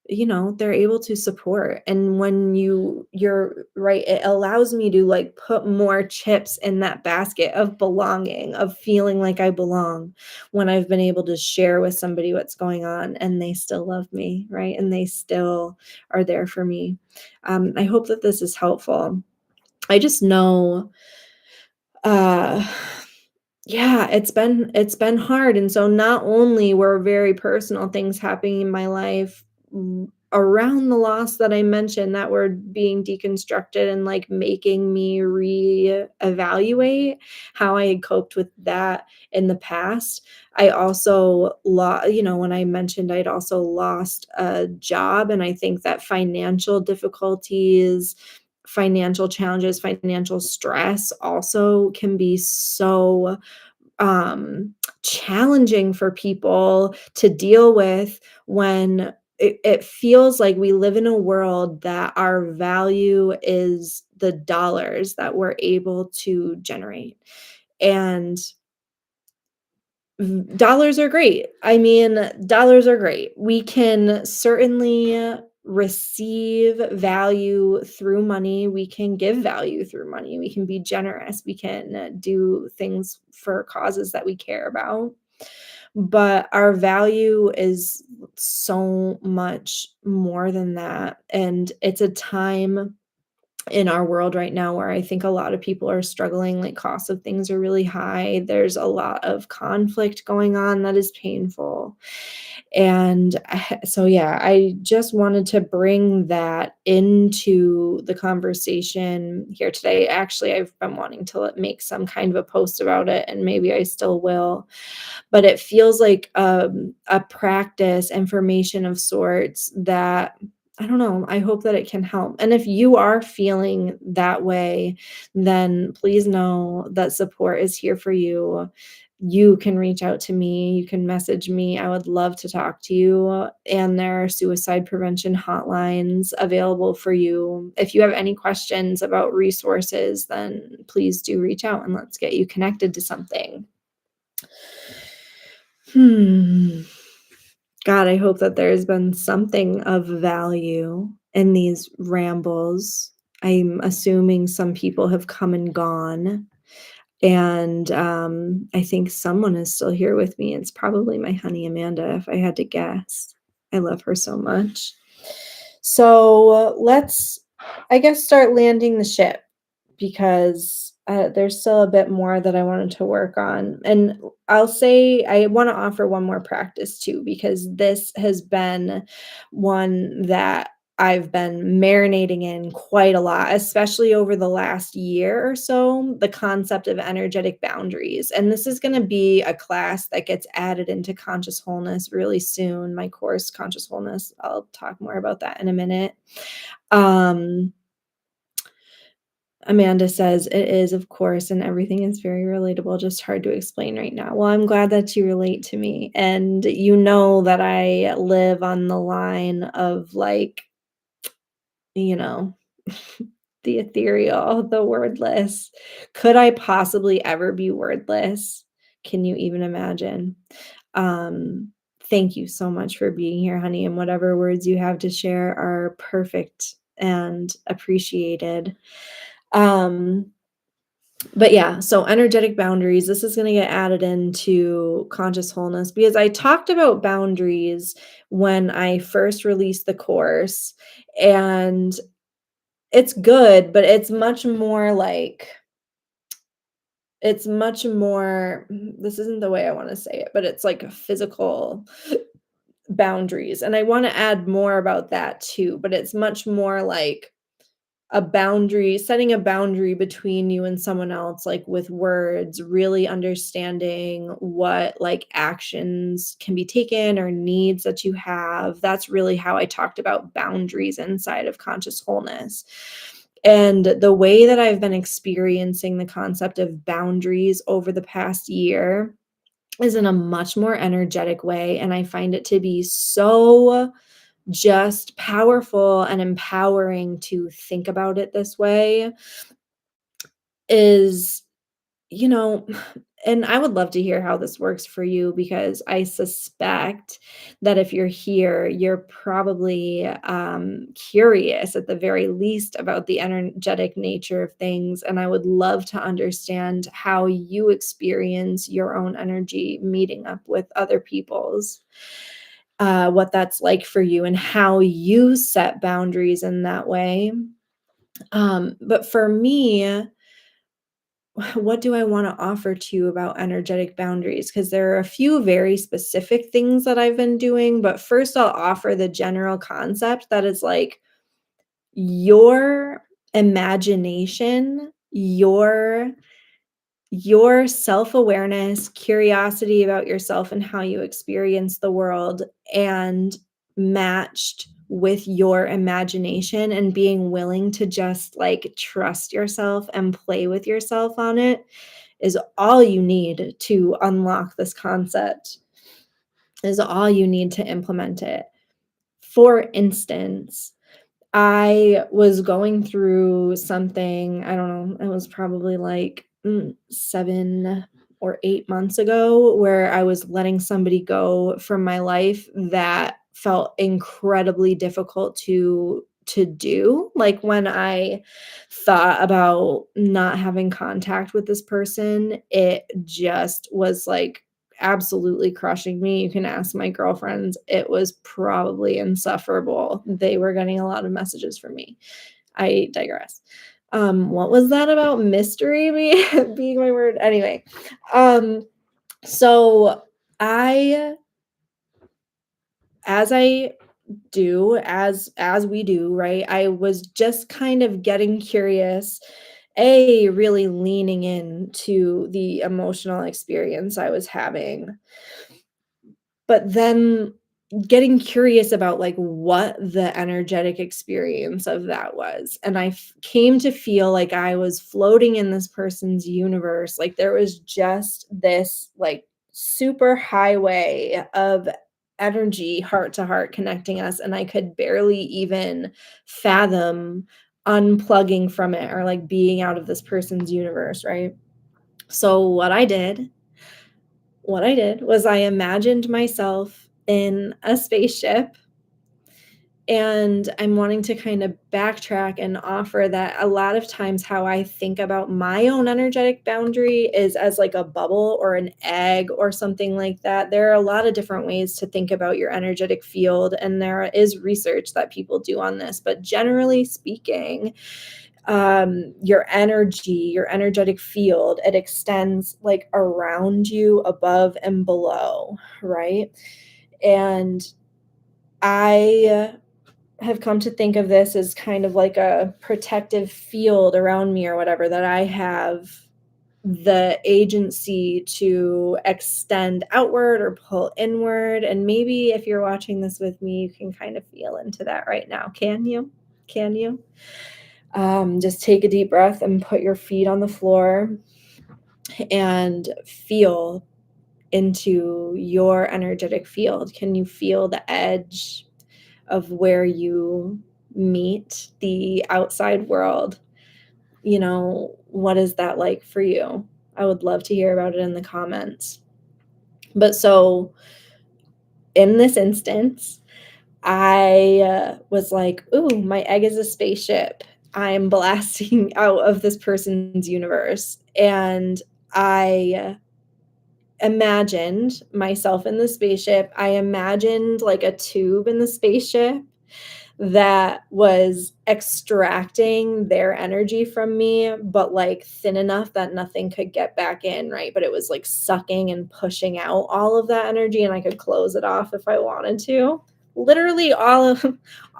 they're able to support. And when you're right, it allows me to like put more chips in that basket of belonging, of feeling like I belong when I've been able to share with somebody what's going on and they still love me, right? And they still are there for me. I hope that this is helpful. I just know uh yeah, it's been hard, and so not only were very personal things happening in my life around the loss that I mentioned that were being deconstructed and, like, making me reevaluate how I had coped with that in the past. I also when I mentioned I'd also lost a job, and I think that financial difficulties, financial challenges, financial stress also can be so challenging for people to deal with when it feels like we live in a world that our value is the dollars that we're able to generate. And dollars are great. I mean, dollars are great. We can certainly receive value through money. We can give value through money. We can be generous. We can do things for causes that we care about. But our value is so much more than that. And it's a time in our world right now where I think a lot of people are struggling, like costs of things are really high. There's a lot of conflict going on that is painful. And so, yeah, I just wanted to bring that into the conversation here today. Actually, I've been wanting to make some kind of a post about it, and maybe I still will. But it feels like a practice, information of sorts that I don't know, I hope that it can help. And if you are feeling that way, then please know that support is here for you. You can reach out to me, you can message me. I would love to talk to you. And there are suicide prevention hotlines available for you. If you have any questions about resources, then please do reach out and let's get you connected to something. Hmm. God, I hope that there's been something of value in these rambles. I'm assuming some people have come and gone, and I think someone is still here with me. It's probably my honey Amanda, if I had to guess. I love her so much. So let's, I guess, start landing the ship because there's still a bit more that I wanted to work on. And I'll say I want to offer one more practice too, because this has been one that I've been marinating in quite a lot, especially over the last year or so, the concept of energetic boundaries. And this is going to be a class that gets added into Conscious Wholeness really soon. My course, Conscious Wholeness. I'll talk more about that in a minute. Um, Amanda says, "It is, of course, and everything is very relatable, just hard to explain right now." Well, I'm glad that you relate to me, and you know that I live on the line of, like, you know, the ethereal, the wordless. Could I possibly ever be wordless? Can you even imagine? Um, Thank you so much for being here, honey, and whatever words you have to share are perfect and appreciated. Um But yeah, so energetic boundaries, this is going to get added into conscious wholeness because I talked about boundaries when I first released the course, and it's good, but it's much more, this isn't the way I want to say it, but it's like a physical boundaries. And I want to add more about that too, but it's much more like a boundary, setting a boundary between you and someone else, like with words, really understanding what like actions can be taken or needs that you have. That's really how I talked about boundaries inside of conscious wholeness. And the way that I've been experiencing the concept of boundaries over the past year is in a much more energetic way. And I find it to be so just powerful and empowering to think about it this way is, you know, and I would love to hear how this works for you because I suspect that if you're here, you're probably curious at the very least about the energetic nature of things. And I would love to understand how you experience your own energy meeting up with other people's, what that's like for you and how you set boundaries in that way. But for me, what do I want to offer to you about energetic boundaries? Because there are a few very specific things that I've been doing. But first, I'll offer the general concept that is like your imagination, your self-awareness, curiosity about yourself and how you experience the world, and matched with your imagination and being willing to just like trust yourself and play with yourself on it is all you need to unlock this concept, is all you need to implement it. For instance, I was going through something, I don't know, it was probably like 7 or 8 months ago, where I was letting somebody go from my life that felt incredibly difficult to do. Like when I thought about not having contact with this person, it just was like absolutely crushing me. You can ask my girlfriends. It was probably insufferable. They were getting a lot of messages from me. I digress. What was that about mystery being my word? Anyway, so I, as I as we do, right? I was just kind of getting curious, really leaning into the emotional experience I was having, but then getting curious about like what the energetic experience of that was. And came to feel like I was floating in this person's universe. Like there was just this like super highway of energy, heart to heart, connecting us. And I could barely even fathom unplugging from it or like being out of this person's universe. Right. So what I did was I imagined myself in a spaceship, and I'm wanting to kind of backtrack and offer that a lot of times how I think about my own energetic boundary is as like a bubble or an egg or something like that. There are a lot of different ways to think about your energetic field, and there is research that people do on this. But generally speaking, your energy, your energetic field, it extends like around you, above and below, right? And I have come to think of this as kind of like a protective field around me or whatever, that I have the agency to extend outward or pull inward. And maybe if you're watching this with me, you can kind of feel into that right now. Can you? Can you? Just take a deep breath and put your feet on the floor and feel into your energetic field. Can you feel the edge of where you meet the outside world? You know, what is that like for you? I would love to hear about it in the comments. But so in this instance, I was like, ooh, my egg is a spaceship. I'm blasting out of this person's universe, and I imagined myself in the spaceship. I imagined, like, a tube in the spaceship that was extracting their energy from me, but, like, thin enough that nothing could get back in, right? But it was, like, sucking and pushing out all of that energy, and I could close it off if I wanted to. Literally all of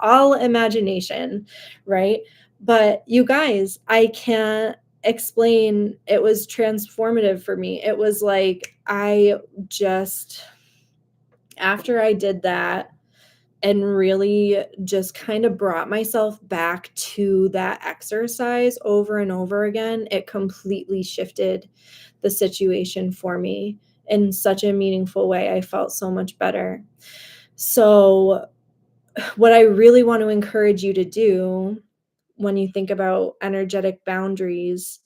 all imagination, right? But you guys, I can't explain, it was transformative for me. It was like I just after I did that and really just kind of brought myself back to that exercise over and over again, it completely shifted the situation for me in such a meaningful way. I felt so much better. So, what I really want to encourage you to do when you think about energetic boundaries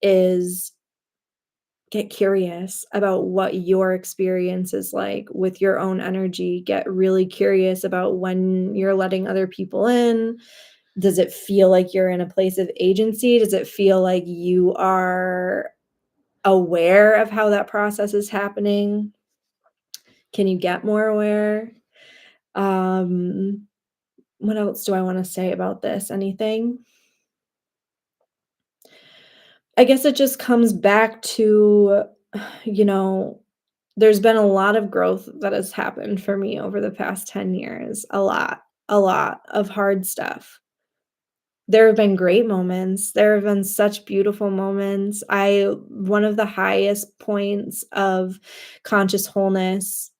is get curious about what your experience is like with your own energy. Get really curious about when you're letting other people in. Does it feel like you're in a place of agency? Does it feel like you are aware of how that process is happening? Can you get more aware? Um, what else do I want to say about this? Anything? I guess it just comes back to, you know, there's been a lot of growth that has happened for me over the past 10 years, a lot of hard stuff. There have been great moments, there have been such beautiful moments. I One of the highest points of conscious wholeness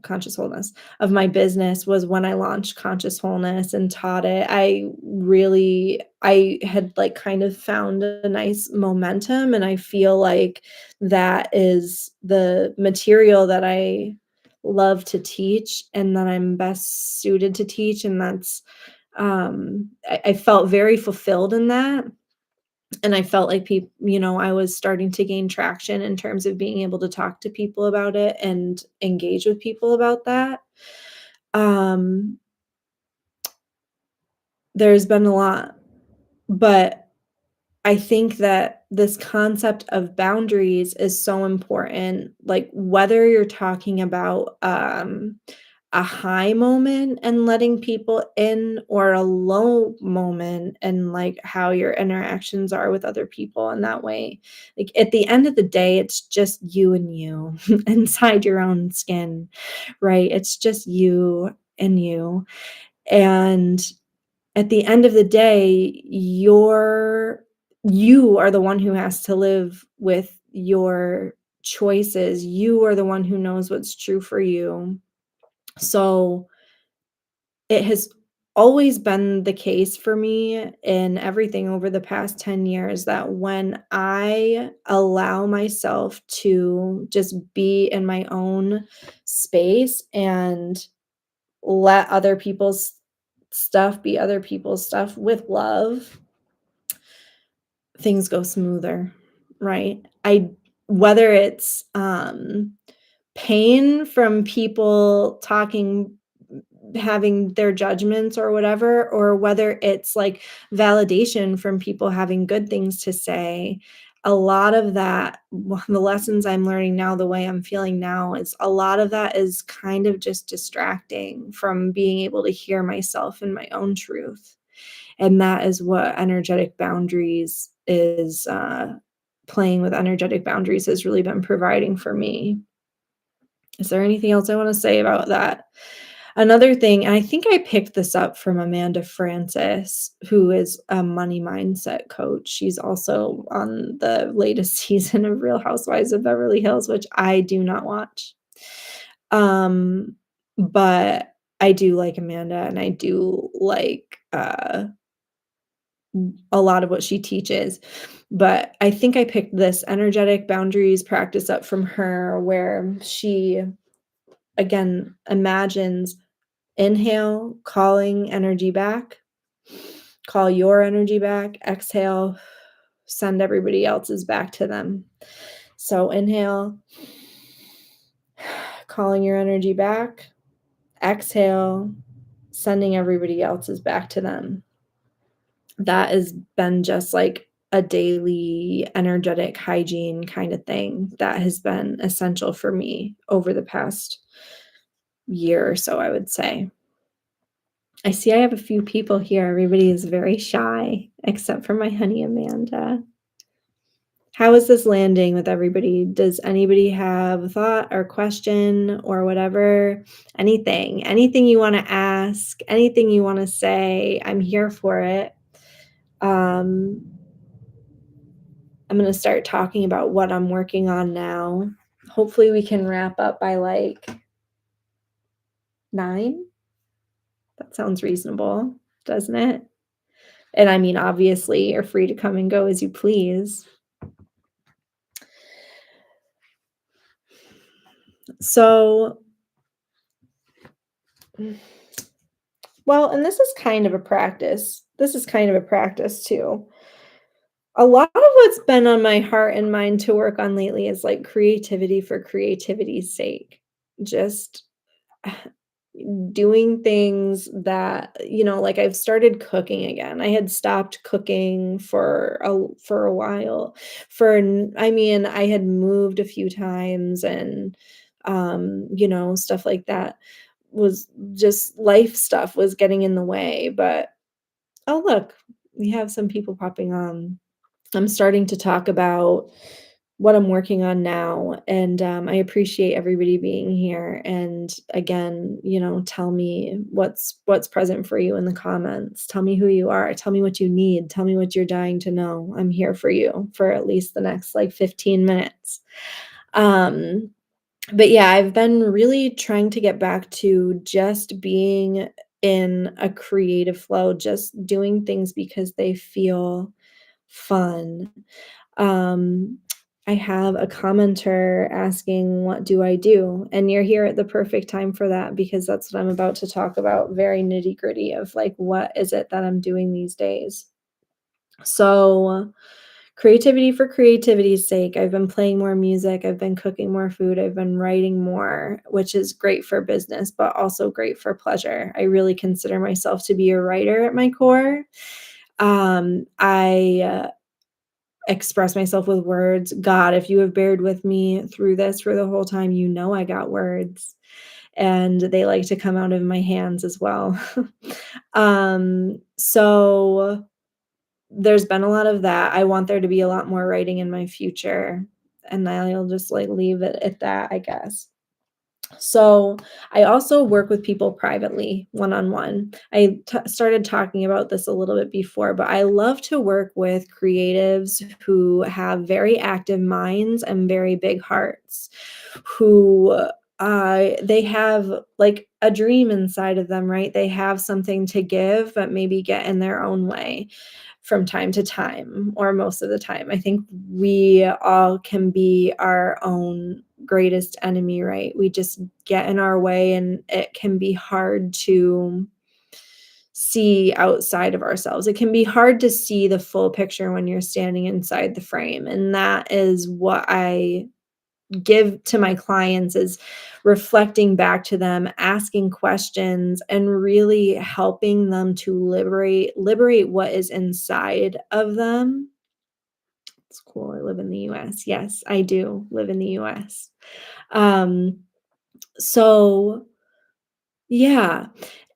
conscious wholeness of my business was when I launched conscious wholeness and taught it. I had, like, kind of found a nice momentum, and I feel like that is the material that I love to teach and that I'm best suited to teach, and that's, I felt very fulfilled in that, and I felt like I was starting to gain traction in terms of being able to talk to people about it and engage with people about that. Um, there's been a lot, but I think that this concept of boundaries is so important, like, whether you're talking about, a high moment and letting people in, or a low moment and, like, how your interactions are with other people in that way. Like, at the end of the day, it's just you and you inside your own skin, right? It's just you and you, and at the end of the day, you are the one who has to live with your choices. You are the one who knows what's true for you. So, it has always been the case for me in everything over the past 10 years that when I allow myself to just be in my own space and let other people's stuff be other people's stuff with love, things go smoother, right? I Whether it's, pain from people talking, having their judgments or whatever, or whether it's, like, validation from people having good things to say, a lot of that the lessons I'm learning now, the way I'm feeling now, is a lot of that is kind of just distracting from being able to hear myself and my own truth. And that is what energetic boundaries is, playing with energetic boundaries has really been providing for me. Is there anything else I wanna say about that? Another thing, and I think I picked this up from Amanda Francis, who is a money mindset coach. She's also on the latest season of Real Housewives of Beverly Hills, which I do not watch. Um, but I do like Amanda, and I do like, a lot of what she teaches. But I think I picked this energetic boundaries practice up from her, where she, again, imagines inhale, calling energy back, call your energy back, exhale, send everybody else's back to them. So inhale, calling your energy back, exhale, sending everybody else's back to them. that has been just like a daily energetic hygiene kind of thing that has been essential for me over the past year or so, I would say. I see I have a few people here. Everybody is very shy, except for my honey Amanda. How is this landing with everybody? Does anybody have a thought or question or whatever? Anything you want to ask, anything you want to say, I'm here for it. Um, I'm going to start talking about what I'm working on now. Hopefully, we can wrap up by like 9. That sounds reasonable, doesn't it? And I mean, obviously, you're free to come and go as you please. So, well, and this is kind of a practice. This is kind of a practice too. A lot of what's been on my heart and mind to work on lately is like creativity for creativity's sake. Just doing things that, like I've started cooking again. I had stopped cooking for a while. I mean, I had moved a few times and stuff like that was just life stuff was getting in the way, but oh look, we have some people popping on. I'm starting to talk about what I'm working on now, and, I appreciate everybody being here, and again, tell me what's present for you in the comments. Tell me who you are, tell me what you need, tell me what you're dying to know. I'm here for you for at least the next, like, 15 minutes. Um, but yeah, I've been really trying to get back to just being in a creative flow, just doing things because they feel fun. Um, I have a commenter asking, "What do I do?" And you're here at the perfect time for that because that's what I'm about to talk about, very nitty-gritty of like, what is it that I'm doing these days? So, creativity for creativity's sake, I've been playing more music, I've been cooking more food, I've been writing more, which is great for business, but also great for pleasure. I really consider myself to be a writer at my core. I express myself with words. God, if you have bared with me through this for the whole time, I got words, and they like to come out of my hands as well. So there's been a lot of that. I want there to be a lot more writing in my future, and I'll just, like, leave it at that, I guess. So, I also work with people privately, one-on-one. I started talking about this a little bit before, but I love to work with creatives who have very active minds and very big hearts, who, they have, like, a dream inside of them, right? They have something to give, but maybe get in their own way from time to time, or most of the time. I think we all can be our own greatest enemy, right? We just get in our way, and it can be hard to see outside of ourselves. It can be hard to see the full picture when you're standing inside the frame. And that is what I give to my clients, is reflecting back to them, asking questions, and really helping them to liberate what is inside of them. It's cool. I live in the US. Yes, I do live in the US. Um, so yeah.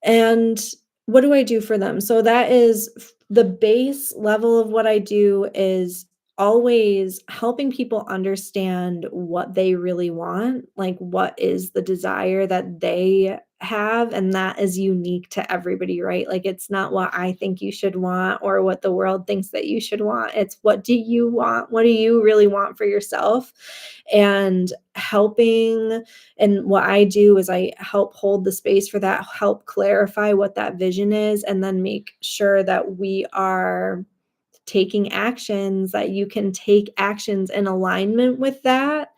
And what do I do for them? So that is the base level of what I do is always helping people understand what they really want, like what is the desire that they have, and that is unique to everybody, right? Like it's not what I think you should want or what the world thinks that you should want. It's what do you want? What do you really want for yourself? And helping and what I do is I help hold the space for that, help clarify what that vision is, and then make sure that we are taking actions, that you can take actions in alignment with that.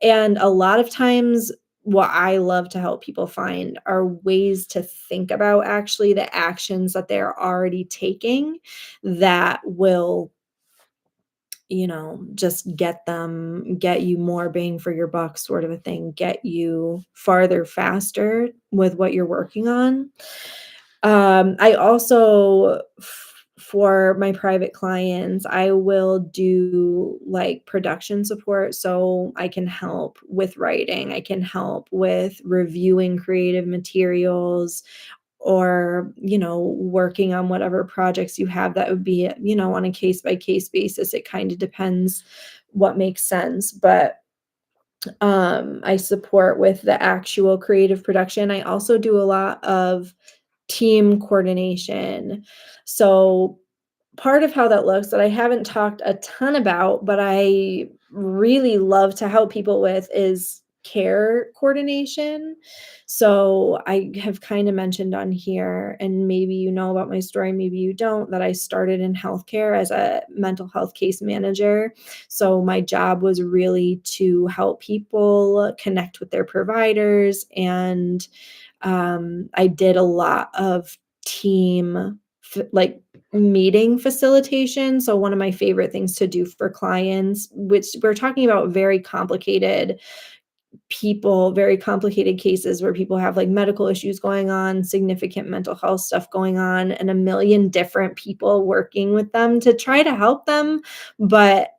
And a lot of times, what I love to help people find are ways to think about actually the actions that they're already taking that will just get you more bang for your buck sort of a thing, get you farther faster with what you're working on. I also For my private clients, I will do, like, production support, so I can help with writing, I can help with reviewing creative materials, or, working on whatever projects you have that would be, on a case by case basis. It kind of depends what makes sense, but I support with the actual creative production. I also do a lot of team coordination. So part of how that looks that I haven't talked a ton about, but I really love to help people with is care coordination. So I have kind of mentioned on here, and maybe you know about my story, maybe you don't, that I started in healthcare as a mental health case manager. So my job was really to help people connect with their providers, and I did a lot of team like meeting facilitation. So one of my favorite things to do for clients, which we're talking about very complicated people, very complicated cases where people have like medical issues going on, significant mental health stuff going on, and a million different people working with them to try to help them. But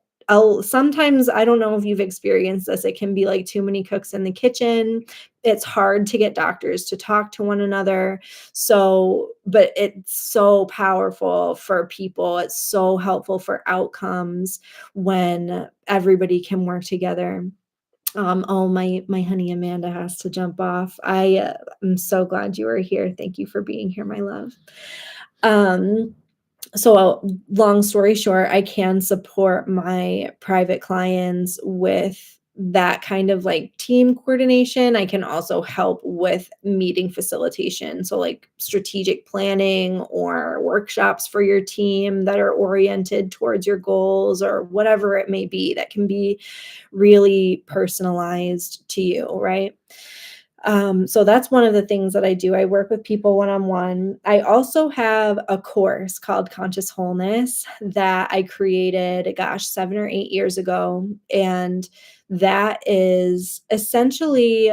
sometimes, I don't know if you've experienced this, it can be like too many cooks in the kitchen. It's hard to get doctors to talk to one another. So, but it's so powerful for people. It's so helpful for outcomes when everybody can work together. Oh, my honey Amanda has to jump off. I'm so glad you are here. Thank you for being here, my love. Um, long story short, I can support my private clients with that kind of like team coordination. I can also help with meeting facilitation. So like strategic planning or workshops for your team that are oriented towards your goals or whatever it may be, that can be really personalized to you, right? So that's one of the things that I do. I work with people one-on-one. I also have a course called Conscious Wholeness that I created, gosh, 7 or 8 years ago. And that is essentially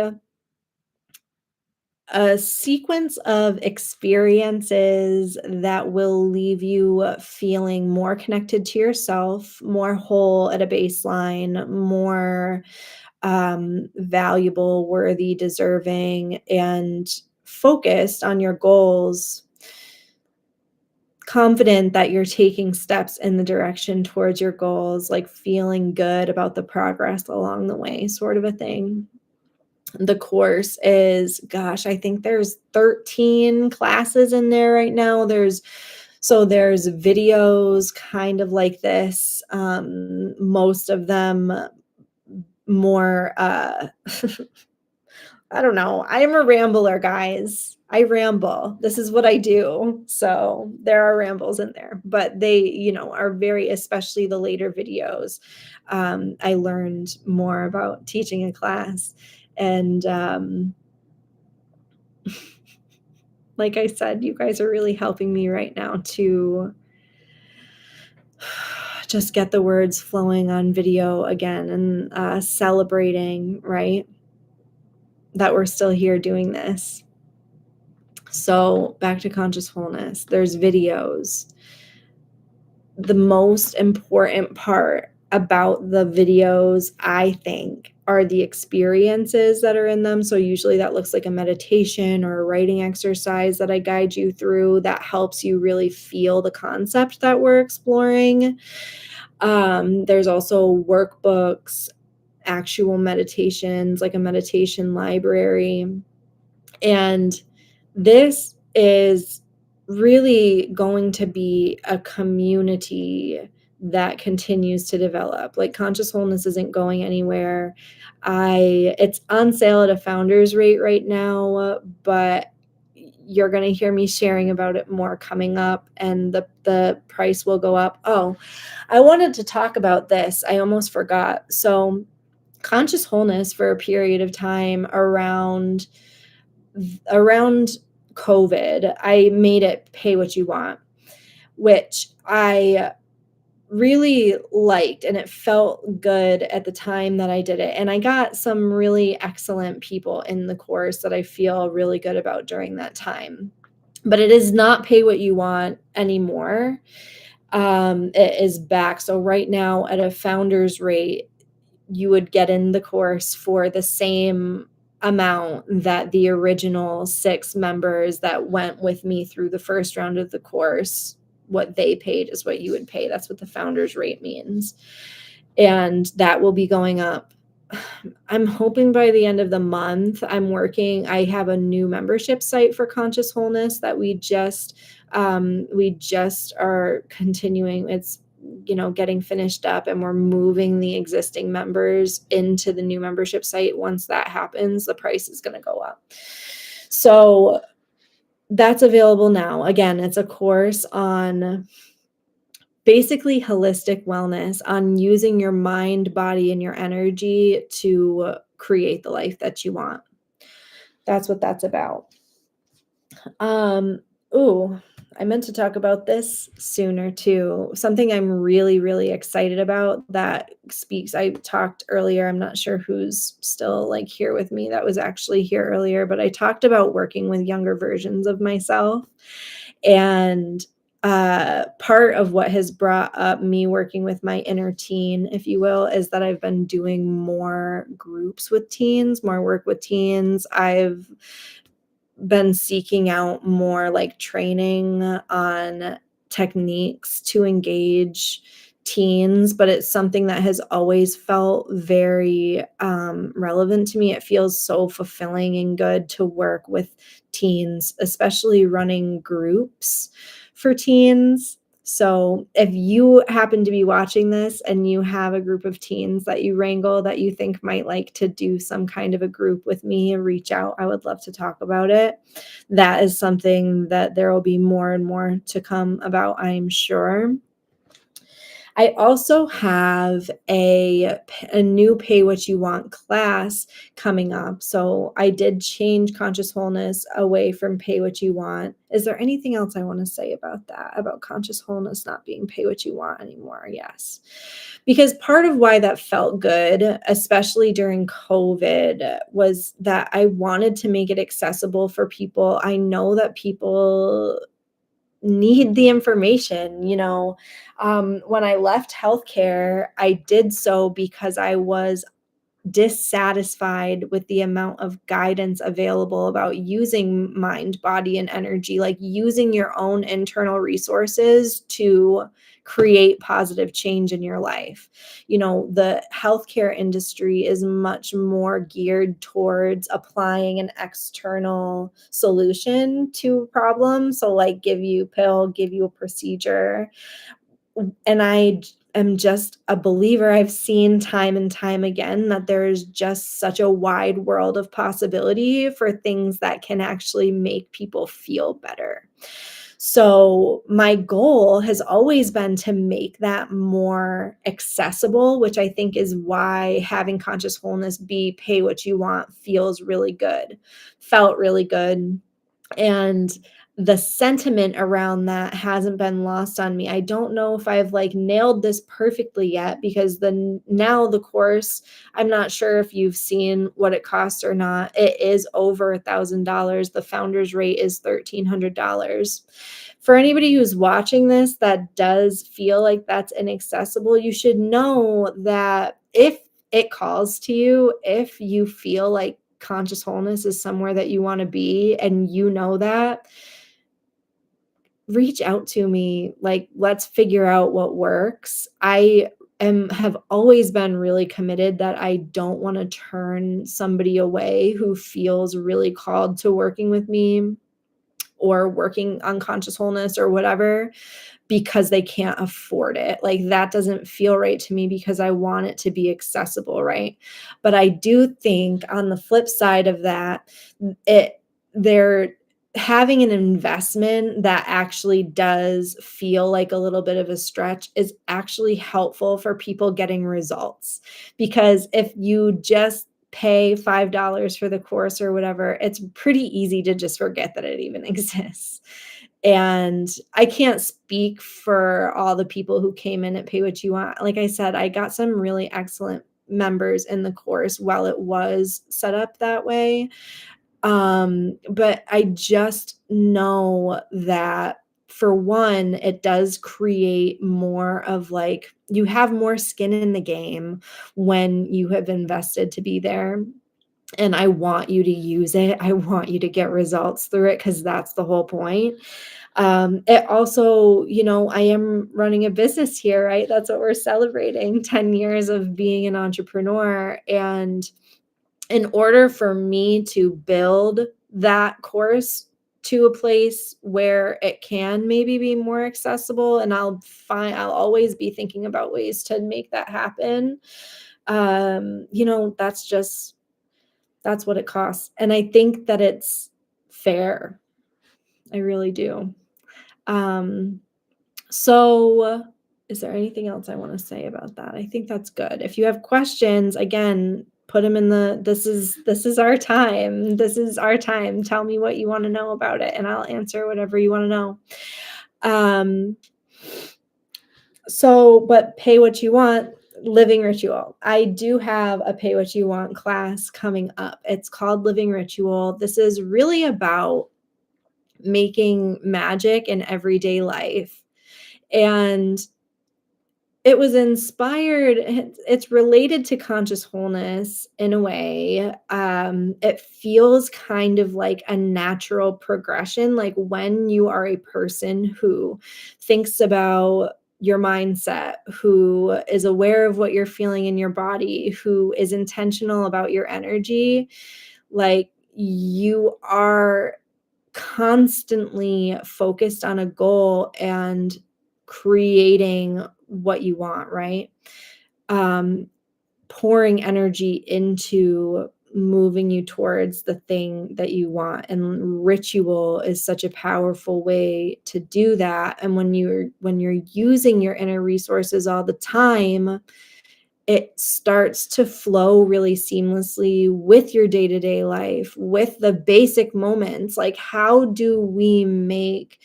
a sequence of experiences that will leave you feeling more connected to yourself, more whole at a baseline, more valuable, worthy, deserving, and focused on your goals, confident that you're taking steps in the direction towards your goals, like feeling good about the progress along the way, sort of a thing. The course is, gosh, I think there's 13 classes in there right now. There's videos kind of like this, most of them more I don't know. I am a rambler, guys. I ramble. This is what I do. So there are rambles in there, but they, are very, especially the later videos. I learned more about teaching a class. And like I said, you guys are really helping me right now to just get the words flowing on video again, and celebrating, right? That we're still here doing this. So back to conscious wholeness, there's videos. The most important part about the videos, I think, are the experiences that are in them. So usually that looks like a meditation or a writing exercise that I guide you through that helps you really feel the concept that we're exploring. There's also workbooks, actual meditations, like a meditation library. And this is really going to be a community that continues to develop. Like conscious wholeness isn't going anywhere. It's on sale at a founder's rate right now, but you're going to hear me sharing about it more coming up, and the price will go up. Oh, I wanted to talk about this. I almost forgot. So conscious wholeness for a period of time around COVID, I made it pay what you want, which I really liked, and it felt good at the time that I did it. And I got some really excellent people in the course that I feel really good about during that time. but it is not pay what you want anymore. It is back. So right now at a founder's rate, you would get in the course for the same amount that the original 6 members that went with me through the first round of the course, what they paid is what you would pay. That's what the founder's rate means. And that will be going up. I'm hoping by the end of the month. I have a new membership site for Conscious Wholeness that we just are continuing. It's, getting finished up, and we're moving the existing members into the new membership site. Once that happens, the price is going to go up. So that's available now. Again, it's a course on basically holistic wellness, on using your mind, body, and your energy to create the life that you want. That's what that's about. I meant to talk about this sooner too. Something I'm really, really excited about that I talked earlier. I'm not sure who's still here with me that was actually here earlier, but I talked about working with younger versions of myself. And part of what has brought up me working with my inner teen, if you will, is that I've been doing more groups with teens, more work with teens. I've been seeking out more training on techniques to engage teens, but it's something that has always felt very relevant to me. It feels so fulfilling and good to work with teens, especially running groups for teens. So if you happen to be watching this and you have a group of teens that you wrangle that you think might like to do some kind of a group with me, reach out. I would love to talk about it. That is something that there will be more and more to come about, I am sure. I also have a new Pay What You Want class coming up. So I did change Conscious Wholeness away from Pay What You Want. Is there anything else I want to say about that, about Conscious Wholeness not being Pay What You Want anymore? Yes. Because part of why that felt good, especially during COVID, was that I wanted to make it accessible for people. I know that people need the information. When I left healthcare, I did so because I was dissatisfied with the amount of guidance available about using mind, body, and energy, using your own internal resources to create positive change in your life. The healthcare industry is much more geared towards applying an external solution to a problem. So give you a pill, give you a procedure. And I am just a believer. I've seen time and time again that there is just such a wide world of possibility for things that can actually make people feel better. So my goal has always been to make that more accessible, which I think is why having Conscious Wholeness be Pay What You Want felt really good. And the sentiment around that hasn't been lost on me. I don't know if I've nailed this perfectly yet, because now the course, I'm not sure if you've seen what it costs or not. It is over $1,000. The founder's rate is $1,300. For anybody who's watching this that does feel like that's inaccessible, you should know that if it calls to you, if you feel like Conscious Wholeness is somewhere that you want to be, and that, reach out to me. Let's figure out what works. Have always been really committed that I don't want to turn somebody away who feels really called to working with me or working on Conscious Wholeness or whatever, because they can't afford it. That doesn't feel right to me, because I want it to be accessible, right? But I do think on the flip side of that, they're having an investment that actually does feel like a little bit of a stretch is actually helpful for people getting results. Because if you just pay $5 for the course or whatever, it's pretty easy to just forget that it even exists. And I can't speak for all the people who came in at Pay What You Want. Like I said, I got some really excellent members in the course while it was set up that way. But I just know that for one, it does create more of like, you have more skin in the game when you have invested to be there. And I want you to use it. I want you to get results through it because that's the whole point. It also, I am running a business here, right? That's what we're celebrating 10 years of being an entrepreneur. And in order for me to build that course to a place where it can maybe be more accessible, and I'll always be thinking about ways to make that happen. That's what it costs. And I think that it's fair. I really do. Um, so is there anything else I want to say about that? I think that's good. If you have questions, again, put them in this is our time. This is our time. Tell me what you want to know about it and I'll answer whatever you want to know. Um, but pay what you want, living ritual. I do have a pay what you want class coming up. It's called Living Ritual. This is really about making magic in everyday life. And it was inspired, it's related to conscious wholeness in a way. It feels kind of like a natural progression, like when you are a person who thinks about your mindset, who is aware of what you're feeling in your body, who is intentional about your energy, like you are constantly focused on a goal and creating what you want, right? Um, Pouring energy into moving you towards the thing that you want. And ritual is such a powerful way to do that. And when you're using your inner resources all the time, it starts to flow really seamlessly with your day-to-day life, with the basic moments. Like, how do we make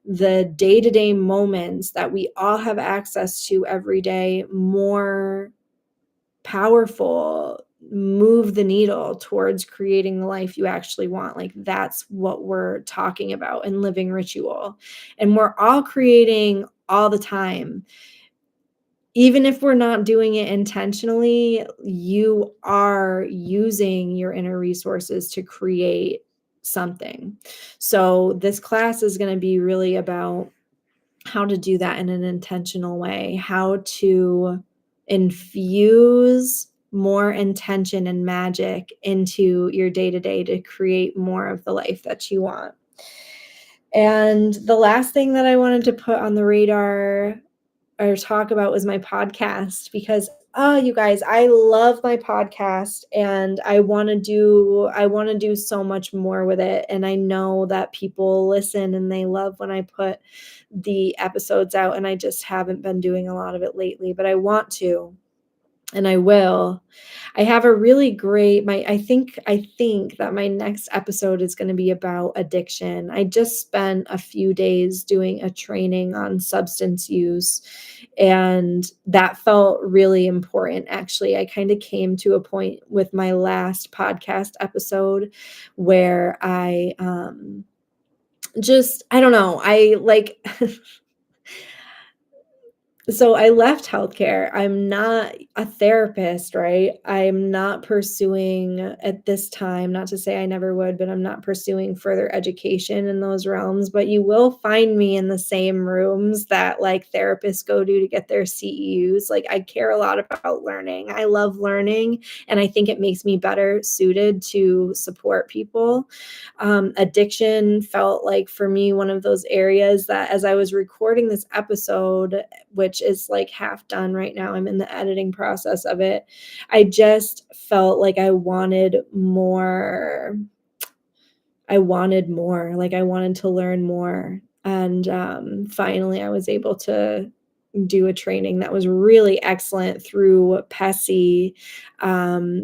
the day-to-day moments that we all have access to every day more powerful, move the needle towards creating the life you actually want? Like, that's what we're talking about in Living Ritual. And we're all creating all the time. Even if we're not doing it intentionally, you are using your inner resources to create something. So this class is going to be really about how to do that in an intentional way, how to infuse more intention and magic into your day-to-day to create more of the life that you want. And the last thing that I wanted to put on the radar or talk about was my podcast, because you guys, I love my podcast and I want to do so much more with it. And I know that people listen and they love when I put the episodes out, and I just haven't been doing a lot of it lately, but I want to. And I will. I have a really great I think that my next episode is going to be about addiction. I just spent a few days doing a training on substance use, and that felt really important. Actually, I kind of came to a point with my last podcast episode where I don't know, I like so I left healthcare. I'm not a therapist, right? I'm not pursuing at this time, not to say I never would, but I'm not pursuing further education in those realms. But you will find me in the same rooms that like therapists go to get their CEUs. Like, I care a lot about learning. I love learning, and I think it makes me better suited to support people. Addiction felt like for me one of those areas that, as I was recording this episode, which is like half done right now, I'm in the editing process of it, I just felt like I wanted more. Like, I wanted to learn more. And finally, I was able to do a training that was really excellent through PESI.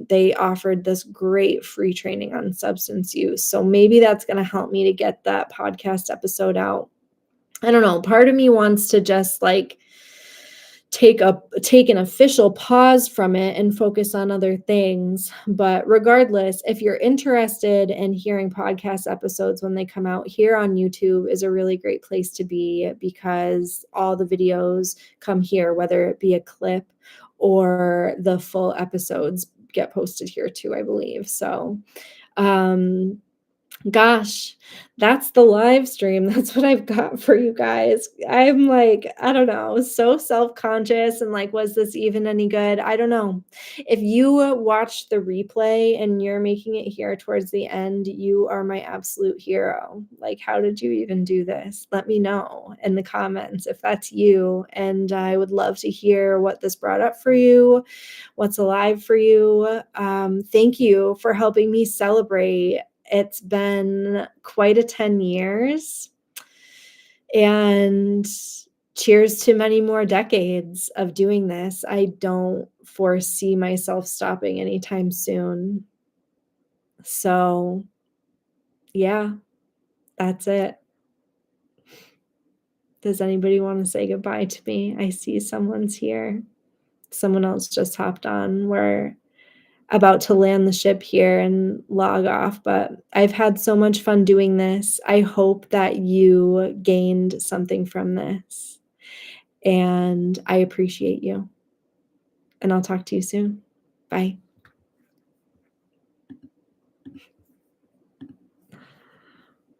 They offered this great free training on substance use. So maybe that's going to help me to get that podcast episode out. I don't know. Part of me wants to just like take an official pause from it and focus on other things. But regardless, if you're interested in hearing podcast episodes when they come out, here on YouTube is a really great place to be because all the videos come here, whether it be a clip or the full episodes get posted here too, I believe. So, um, gosh, that's the live stream. That's what I've got for you guys. I'm like, I don't know, so self-conscious and like, was this even any good? I don't know. If you watched the replay and you're making it here towards the end, you are my absolute hero. Like, how did you even do this? Let me know in the comments if that's you. And I would love to hear what this brought up for you, what's alive for you. Thank you for helping me celebrate. It's been quite a 10 years, and cheers to many more decades of doing this. I don't foresee myself stopping anytime soon. So, yeah, that's it. Does anybody want to say goodbye to me? I see someone's here. Someone else just hopped on. We're about to land the ship here and log off, but I've had so much fun doing this. I hope that you gained something from this, and I appreciate you. And I'll talk to you soon. Bye.